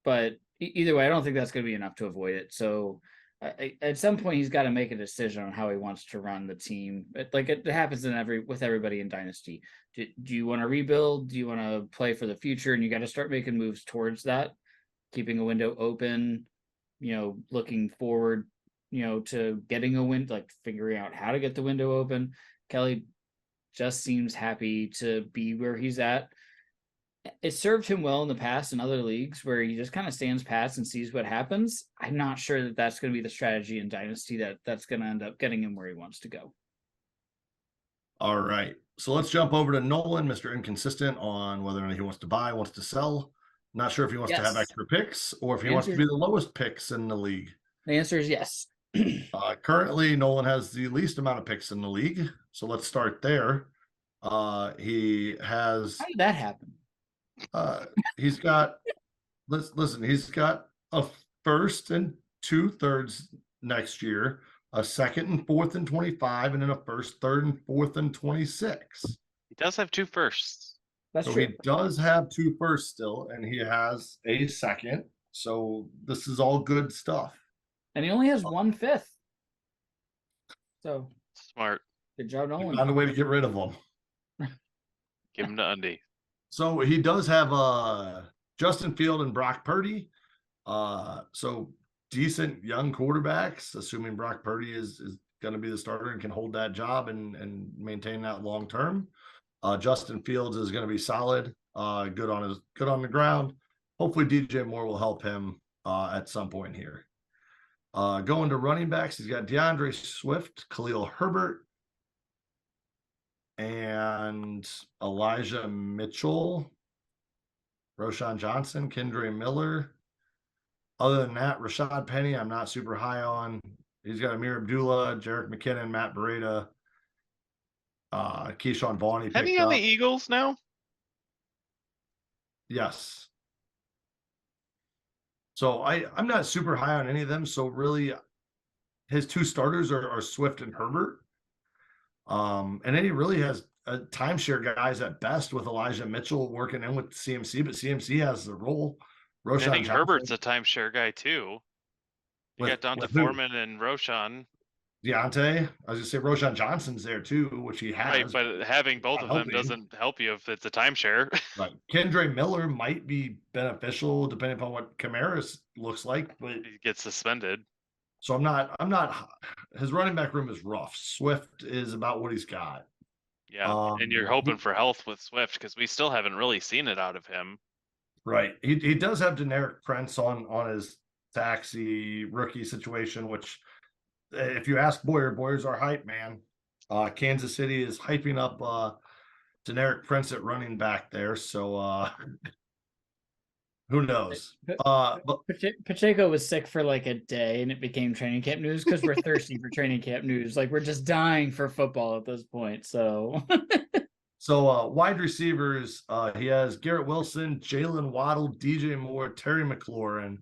But either way, I don't think that's going to be enough to avoid it. So At some point he's got to make a decision on how he wants to run the team. It happens with everybody in Dynasty. Do you want to rebuild? Do you want to play for the future? And you got to start making moves towards that, keeping a window open, looking forward, to getting a win, like figuring out how to get the window open. Kelly just seems happy to be where he's at. It served him well in the past in other leagues where he just kind of stands pats and sees what happens. I'm not sure that that's going to be the strategy in Dynasty that's going to end up getting him where he wants to go. All right. So let's jump over to Nolan, Mr. Inconsistent, on whether or not he wants to buy, wants to sell. Not sure if he wants to have extra picks or if he wants to be the lowest picks in the league. The answer is yes. Currently, Nolan has the least amount of picks in the league. So let's start there. He has. How did that happen? He's got. Listen. He's got a first and 2/3 next year, a second and fourth and 25, and then a first, third, and fourth and 26. He does have 2 firsts. That's so true. He does have 2 firsts still, and he has a second. So this is all good stuff. And he only has 1/5. So smart. Good job, Nolan. Found a way to get rid of them. Give him to Undy. So he does have Justin Field and Brock Purdy. So decent young quarterbacks, assuming Brock Purdy is going to be the starter and can hold that job and maintain that long term. Justin Fields is going to be solid, good on the ground. Hopefully DJ Moore will help him at some point here. Going to running backs, he's got DeAndre Swift, Khalil Herbert, and Elijah Mitchell, Roshan Johnson, Kendre Miller. Other than that, Rashad Penny, I'm not super high on. He's got Amir Abdullah, Jerick McKinnon, Matt Breida, Keyshawn Vaughn. Penny on the Eagles now? Yes. So I'm not super high on any of them. So really, his 2 starters are Swift and Herbert. And then he really has timeshare guys at best with Elijah Mitchell working in with CMC, but CMC has the role. I think Herbert's a timeshare guy too. You got Donta Foreman and Roshan. Deontay. I was going to say Roshan Johnson's there too, which he has. Right, but having both of them doesn't help you if it's a timeshare. Right. Kendre Miller might be beneficial depending upon what Kamara's looks like, but he gets suspended. So I'm not. His running back room is rough. Swift is about what he's got. Yeah, and you're hoping for health with Swift because we still haven't really seen it out of him. Right. He does have Deneric Prince on his taxi rookie situation, which if you ask Boyer's our hype man. Kansas City is hyping up Deneric Prince at running back there. So who knows? But Pacheco was sick for like a day and it became training camp news because we're thirsty for training camp news. Like we're just dying for football at this point. So wide receivers, he has Garrett Wilson, Jalen Waddle, DJ Moore, Terry McLaurin.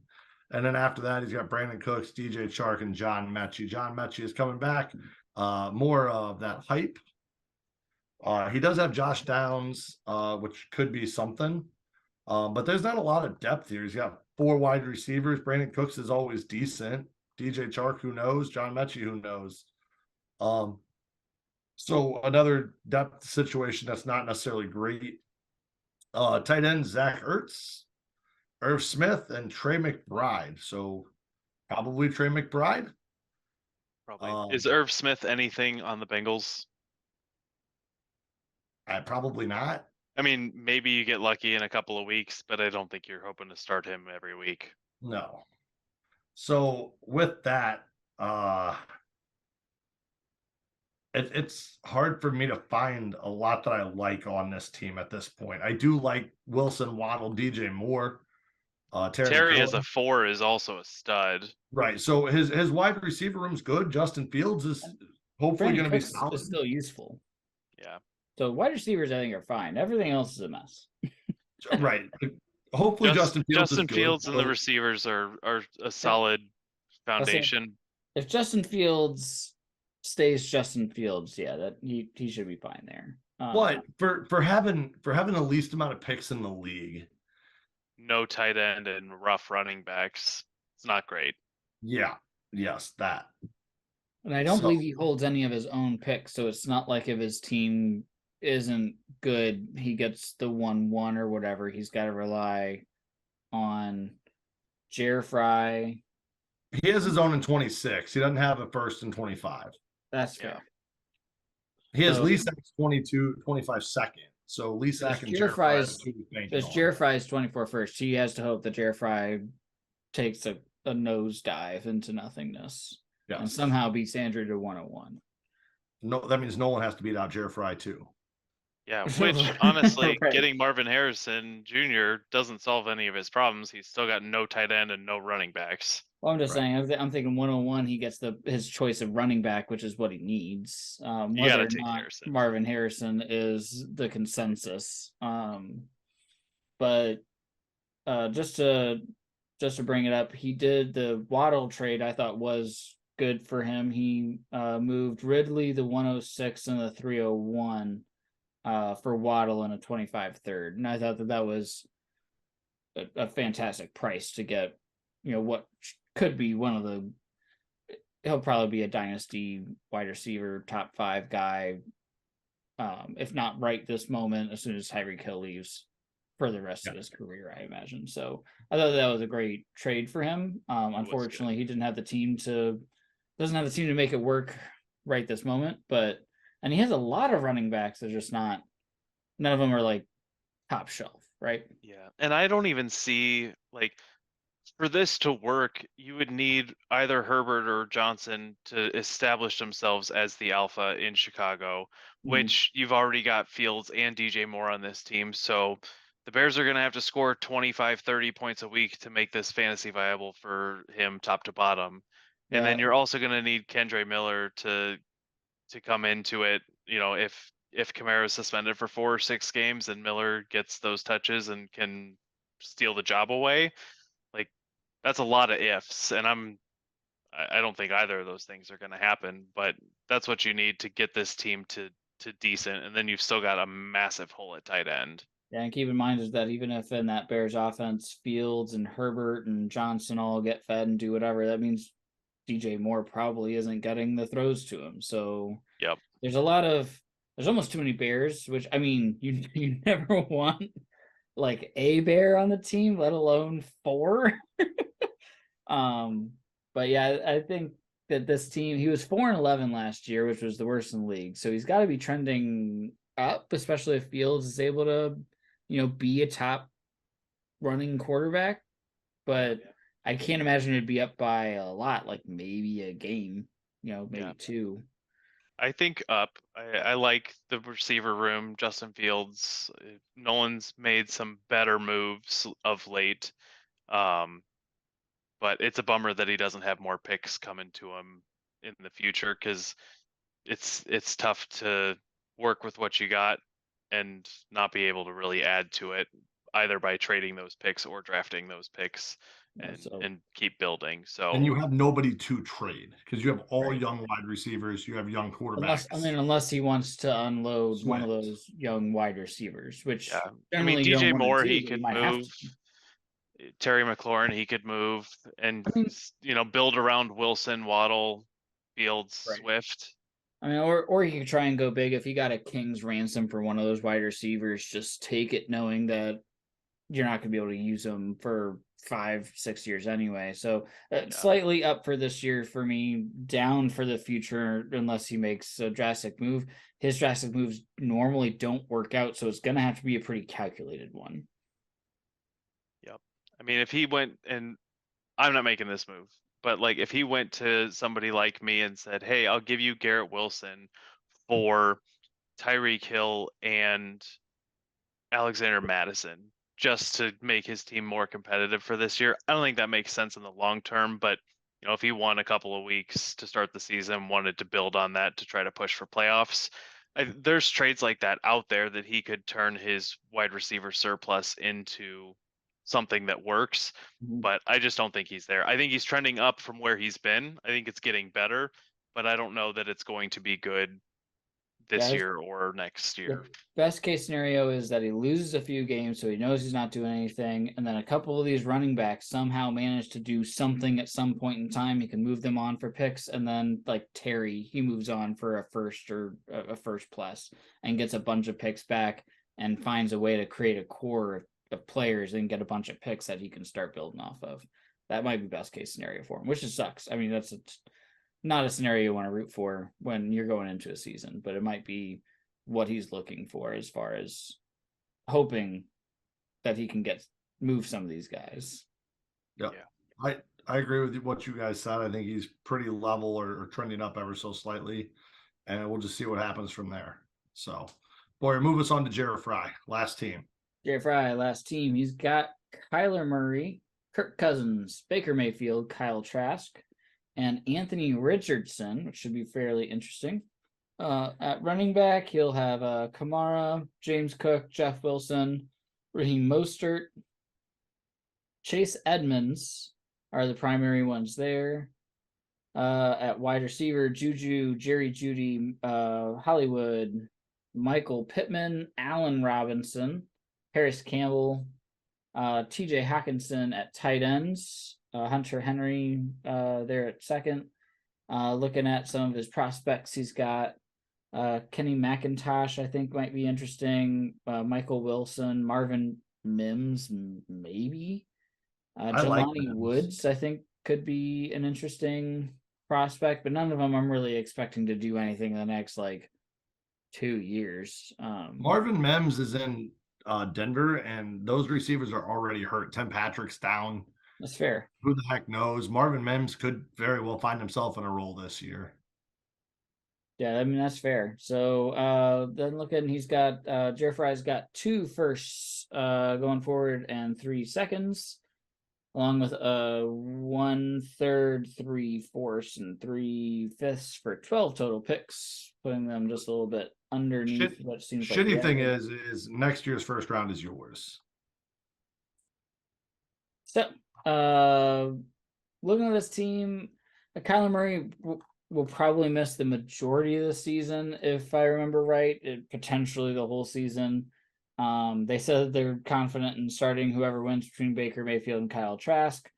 And then after that, he's got Brandon Cooks, DJ Chark, and John Mechie. John Mechie is coming back. More of that hype. He does have Josh Downs, which could be something. But there's not a lot of depth here. He's got 4 wide receivers. Brandon Cooks is always decent. DJ Chark, who knows? John Mechie, who knows? So another depth situation that's not necessarily great. Tight end Zach Ertz, Irv Smith, and Trey McBride. So probably Trey McBride. Probably. Is Irv Smith anything on the Bengals? Probably not. I mean, maybe you get lucky in a couple of weeks, but I don't think you're hoping to start him every week. No. So with that, it's hard for me to find a lot that I like on this team at this point. I do like Wilson, Waddle, DJ Moore. Terry as a 4 is also a stud. Right. So his wide receiver room's good. Justin Fields is hopefully going to be solid. Is still useful. Yeah. So wide receivers, I think, are fine. Everything else is a mess. Right. Hopefully Justin Fields and the receivers are a solid foundation. If Justin Fields stays Justin Fields, yeah, that he should be fine there. But for having the least amount of picks in the league, no tight end and rough running backs, it's not great. Yeah. Yes, that. And I don't So believe he holds any of his own picks, so it's not like if his team isn't good, he gets the 1-1 or whatever. He's got to rely on Fry. he has his own in 26. He doesn't have a first in 25. That's Yeah. fair. He has So- Leasak's 22, 25 second. So Leasak and Jared Fry are the two he's banking There's on. Fry's 24 first. He has to hope that Fry takes a nosedive into nothingness and Yes. somehow beats Andrew to 101. No, that means Nolan has to beat out Jared Fry too. Yeah, which honestly, Right. getting Marvin Harrison Jr. doesn't solve any of his problems. He's still got no tight end and no running backs. Well, I'm just Right. saying. I'm thinking 101. He gets his choice of running back, which is what he needs. You Whether gotta or take not Harrison. Marvin Harrison is the consensus. But just to bring it up, he did the Waddle trade. I thought was good for him. He moved Ridley, the 106 and the 301, for Waddle and a 25 third, and I thought that was a fantastic price to get. What could be one of the. He'll probably be a dynasty wide receiver, top 5 guy, if not right this moment, as soon as Tyreek Hill leaves for the rest of his career, I imagine. So I thought that was a great trade for him. Unfortunately, he doesn't have the team to make it work right this moment. And he has a lot of running backs. They're just not. None of them are like top shelf, right? Yeah, and I don't even see for this to work, you would need either Herbert or Johnson to establish themselves as the alpha in Chicago, which you've already got Fields and DJ Moore on this team. So the Bears are going to have to score 25, 30 points a week to make this fantasy viable for him top to bottom. And then you're also going to need Kendre Miller to come into it, if Kamara is suspended for 4 or 6 games and Miller gets those touches and can steal the job away. That's a lot of ifs, and I don't think either of those things are going to happen, but that's what you need to get this team to decent, and then you've still got a massive hole at tight end. Yeah, and keep in mind is that even if in that Bears offense, Fields and Herbert and Johnson all get fed and do whatever, that means DJ Moore probably isn't getting the throws to him. So Yep. There's almost too many Bears, which I mean, you never want like a Bear on the team, let alone 4. But yeah, I think that this team, he was 4-11 last year, which was the worst in the league. So he's got to be trending up, especially if Fields is able to, be a top running quarterback. But I can't imagine it'd be up by a lot, like maybe a game, maybe 2. I think up. I like the receiver room. Justin Fields, Nolan's made some better moves of late. But it's a bummer that he doesn't have more picks coming to him in the future, because it's tough to work with what you got and not be able to really add to it, either by trading those picks or drafting those picks and keep building. So And you have nobody to trade because you have all young wide receivers. You have young quarterbacks. Unless he wants to unload one of those young wide receivers, which DJ Moore, he could move. Terry McLaurin, he could move and build around Wilson, Waddle, Fields, Swift. I mean, or he could try and go big if he got a king's ransom for one of those wide receivers. Just take it, knowing that you're not going to be able to use them for 5-6 years anyway. So slightly up for this year for me, down for the future unless he makes a drastic move. His drastic moves normally don't work out, so it's going to have to be a pretty calculated one. Yep. I mean, if he went, and I'm not making this move, but if he went to somebody like me and said, "Hey, I'll give you Garrett Wilson for Tyreek Hill and Alexander Madison just to make his team more competitive for this year," I don't think that makes sense in the long term. But if he won a couple of weeks to start the season, wanted to build on that to try to push for playoffs, there's trades like that out there that he could turn his wide receiver surplus into something that works. But I just don't think he's there. I think he's trending up from where he's been. I think it's getting better, but I don't know that it's going to be good this year or next year. The best case scenario is that he loses a few games, so he knows he's not doing anything, and then a couple of these running backs somehow manage to do something at some point in time. He can move them on for picks, and then like Terry, he moves on for a first or a first plus and gets a bunch of picks back and finds a way to create a core of players and get a bunch of picks that he can start building off of. That might be best case scenario for him, which just sucks. I mean, that's not a scenario you want to root for when you're going into a season, but it might be what he's looking for as far as hoping that he can move some of these guys. Yeah. I agree with what you guys said. I think he's pretty level or trending up ever so slightly, and we'll just see what happens from there. So, boy, move us on to Jared Fry, last team. Jared Fry, last team. He's got Kyler Murray, Kirk Cousins, Baker Mayfield, Kyle Trask, and Anthony Richardson, which should be fairly interesting. At running back, he'll have Kamara, James Cook, Jeff Wilson, Raheem Mostert, Chase Edmonds are the primary ones there. At wide receiver, Juju, Jerry Jeudy, Hollywood, Michael Pittman, Allen Robinson, Harris Campbell, TJ Hawkinson at tight ends, Hunter Henry there at second. Looking at some of his prospects, he's got Kenny McIntosh, I think might be interesting. Michael Wilson, Marvin Mims, maybe. Jelani Woods, I think, could be an interesting prospect, but none of them I'm really expecting to do anything in the next 2 years. Marvin Mims is in Denver, and those receivers are already hurt. Tim Patrick's down. That's fair. Who the heck knows? Marvin Mims could very well find himself in a role this year. Yeah, I mean, that's fair. So then looking, he's got Jared Fry's got 2 firsts going forward and 3 seconds, along with 1/3, 3/4, and 3/5 for 12 total picks, putting them just a little bit underneath what seems like. Shitty thing is next year's first round is yours. So looking at this team, Kyler Murray will probably miss the majority of the season, if I remember right, potentially the whole season. They said they're confident in starting whoever wins between Baker Mayfield and Kyle Trask.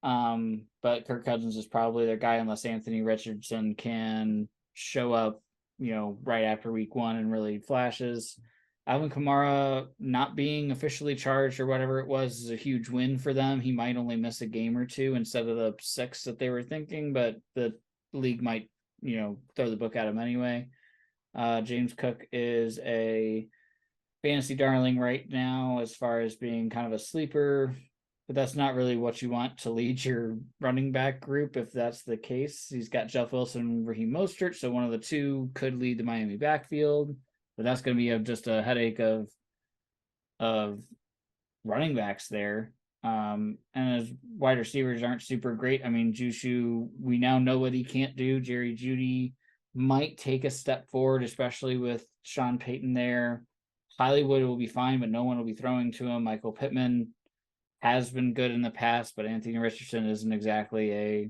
But Kirk Cousins is probably their guy unless Anthony Richardson can show up, right after week 1 and really flashes. Alvin Kamara not being officially charged or whatever it was is a huge win for them. He might only miss a game or 2 instead of the 6 that they were thinking, but the league might, throw the book at him anyway. James Cook is a fantasy darling right now as far as being kind of a sleeper, but that's not really what you want to lead your running back group if that's the case. He's got Jeff Wilson and Raheem Mostert, so one of the two could lead the Miami backfield, but that's going to be just a headache of running backs there. And his wide receivers aren't super great. I mean, Jushu, we now know what he can't do. Jerry Jeudy might take a step forward, especially with Sean Payton there. Hollywood will be fine, but no one will be throwing to him. Michael Pittman has been good in the past, but Anthony Richardson isn't exactly a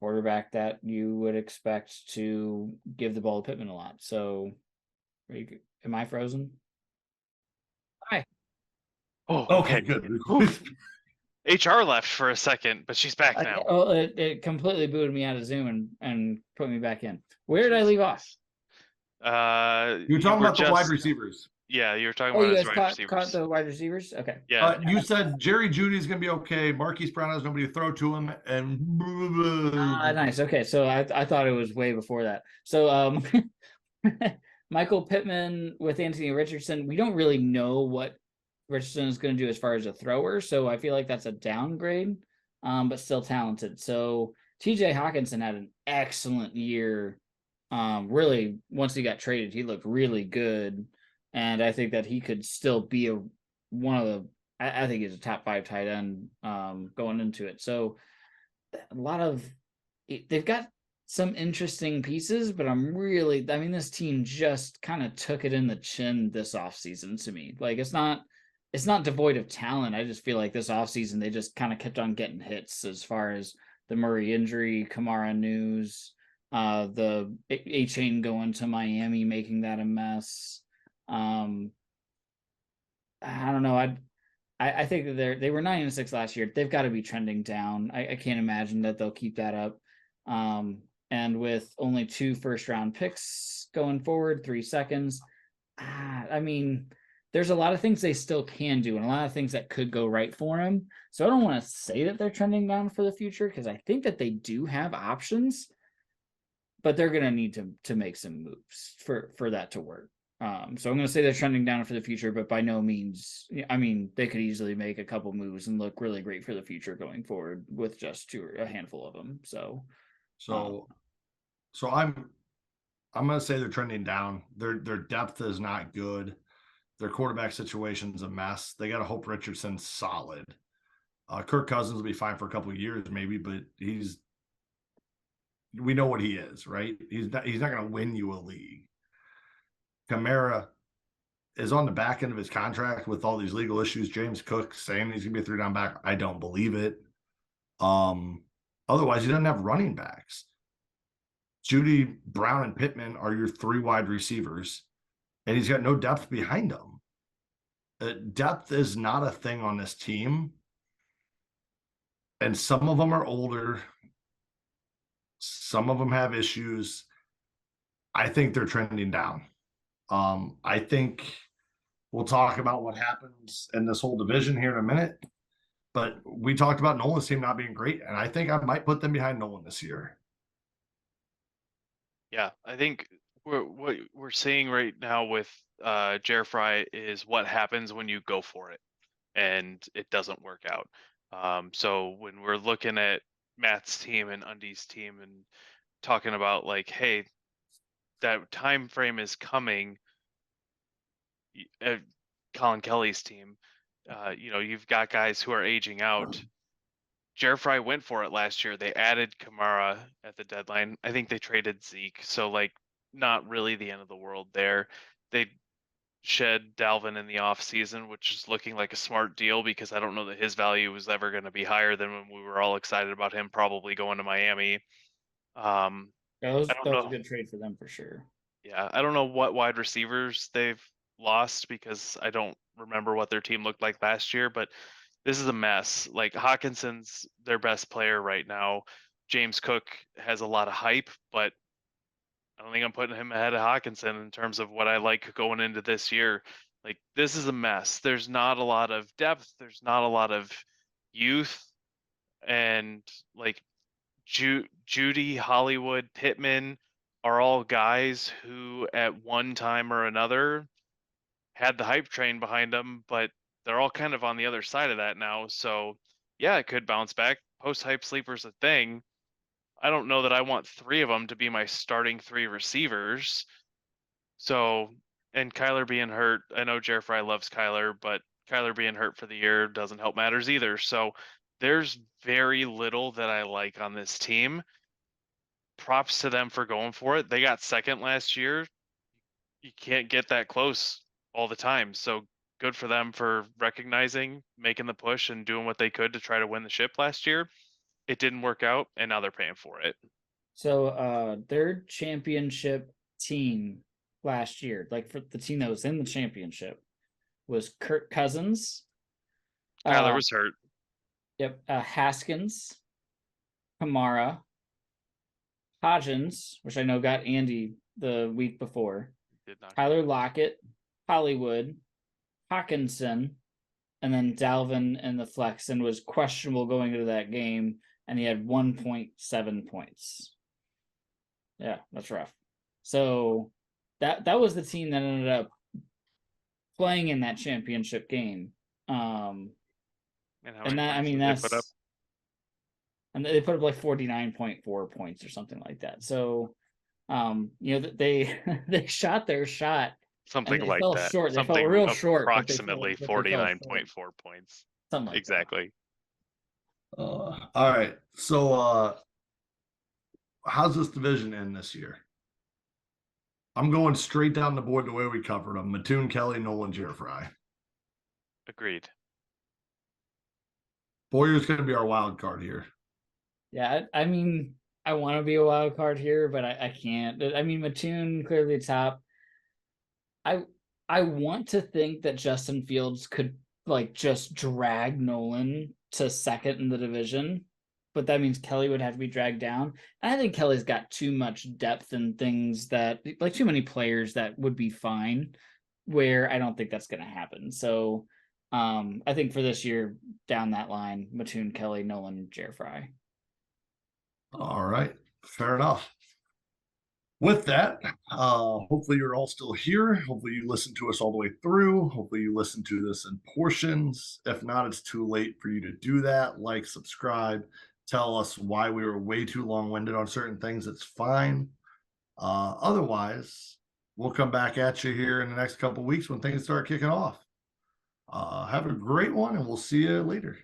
quarterback that you would expect to give the ball to Pittman a lot. So, am I frozen? Hi. Oh, Okay, good. HR left for a second, but she's back now. It completely booted me out of Zoom and put me back in. Where did I leave off? You were talking about the wide receivers. Yeah, you were talking about his wide receivers. Caught the wide receivers? Okay. Yeah. You said Jerry Judy's going to be okay. Marquise Brown has nobody to throw to him. And nice. Okay, so I thought it was way before that. So Michael Pittman with Anthony Richardson, we don't really know what Richardson is going to do as far as a thrower, so I feel like that's a downgrade, but still talented. So TJ Hawkinson had an excellent year. Really, once he got traded, he looked really good, and I think that he could still be one of the. I think he's a top 5 tight end going into it. So a lot of they've got some interesting pieces, but I mean, this team just kind of took it in the chin this offseason to me. Like it's not devoid of talent. I just feel like this offseason they just kind of kept on getting hits as far as the Murray injury, Kamara news, The A-Chain going to Miami, making that a mess. I don't know. I think that they were 9-6 last year. They've got to be trending down. I can't imagine that they'll keep that up. And with only 2 first-round picks going forward, 3 seconds, I mean, there's a lot of things they still can do and a lot of things that could go right for them. So I don't want to say that they're trending down for the future because I think that they do have options, but they're going to need to make some moves for that to work. So I'm going to say they're trending down for the future, but by no means, I mean, they could easily make a couple moves and look really great for the future going forward with just a handful of them. So I'm going to say they're trending down. Their depth is not good. Their quarterback situation's a mess. They got to hope Richardson's solid. Kirk Cousins will be fine for a couple of years maybe, but we know what he is, right? He's not going to win you a league. Kamara is on the back end of his contract with all these legal issues. James Cook saying he's going to be a 3-down back. I don't believe it. Otherwise, he doesn't have running backs. Judy, Brown, and Pittman are your 3 wide receivers, and he's got no depth behind them. Depth is not a thing on this team, and some of them are older. Some of them have issues. I think they're trending down. I think we'll talk about what happens in this whole division here in a minute, but we talked about Nolan's team not being great, and I think I might put them behind Nolan this year. Yeah, I think what we're seeing right now with Jer Fry is what happens when you go for it and it doesn't work out. So when we're looking at Matt's team and Undy's team and talking about like, hey, that time frame is coming. Colin Kelly's team, you've got guys who are aging out. Jer Fry went for it last year. They added Kamara at the deadline. I think they traded Zeke, so like not really the end of the world there. They shed Dalvin in the offseason, which is looking like a smart deal because I don't know that his value was ever going to be higher than when we were all excited about him probably going to Miami. that was I don't know. a good trade for them for sure. Yeah, I don't know what wide receivers they've lost because I don't remember what their team looked like last year, but this is a mess. Like Hawkinson's their best player right now. James Cook has a lot of hype, but I don't think I'm putting him ahead of Hawkinson in terms of what I like going into this year. Like this is a mess. There's not a lot of depth. There's not a lot of youth, and like Judy, Hollywood, Pittman are all guys who at one time or another had the hype train behind them, but they're all kind of on the other side of that now. So yeah, it could bounce back. Post hype sleeper's a thing. I don't know that I want 3 of them to be my starting 3 receivers. So, and Kyler being hurt, I know Jer Fry loves Kyler, but Kyler being hurt for the year doesn't help matters either. So there's very little that I like on this team. Props to them for going for it. They got second last year. You can't get that close all the time. So good for them for recognizing, making the push, and doing what they could to try to win the ship last year. It didn't work out, and now they're paying for it. So their championship team last year, like for the team that was in the championship, was Kirk Cousins. Kyler was hurt. Yep. Haskins, Kamara, Hodgins, which I know got Andy the week before, Did not. Tyler Lockett, Hollywood, Hawkinson, and then Dalvin in the flex, and was questionable going into that game, and he had 1.7 points. Yeah, that's rough. So that was the team that ended up playing in that championship game. And that, I mean, that's, and they put up like 49.4 points or something like that. So, they they shot their shot. Something they like fell that. short. They Something fell real short. approximately 49.4 points. Something like exactly. All right. So, how's this division end this year? I'm going straight down the board the way we covered them. Mattoon, Kelly, Nolan, Jer Fry. Agreed. Boyer's going to be our wild card here. Yeah, I mean, I want to be a wild card here, but I can't. I mean, Mattoon clearly top. I want to think that Justin Fields could like just drag Nolan to second in the division, but that means Kelly would have to be dragged down. And I think Kelly's got too much depth and things that like too many players that would be fine, where I don't think that's going to happen. So I think for this year down that line, Mattoon, Kelly, Nolan, Jared Fry. All right, fair enough. With that, hopefully you're all still here. Hopefully you listened to us all the way through. Hopefully you listened to this in portions. If not, it's too late for you to do that. Like, subscribe, tell us why we were way too long-winded on certain things. It's fine. Otherwise, we'll come back at you here in the next couple of weeks when things start kicking off. Have a great one, and we'll see you later.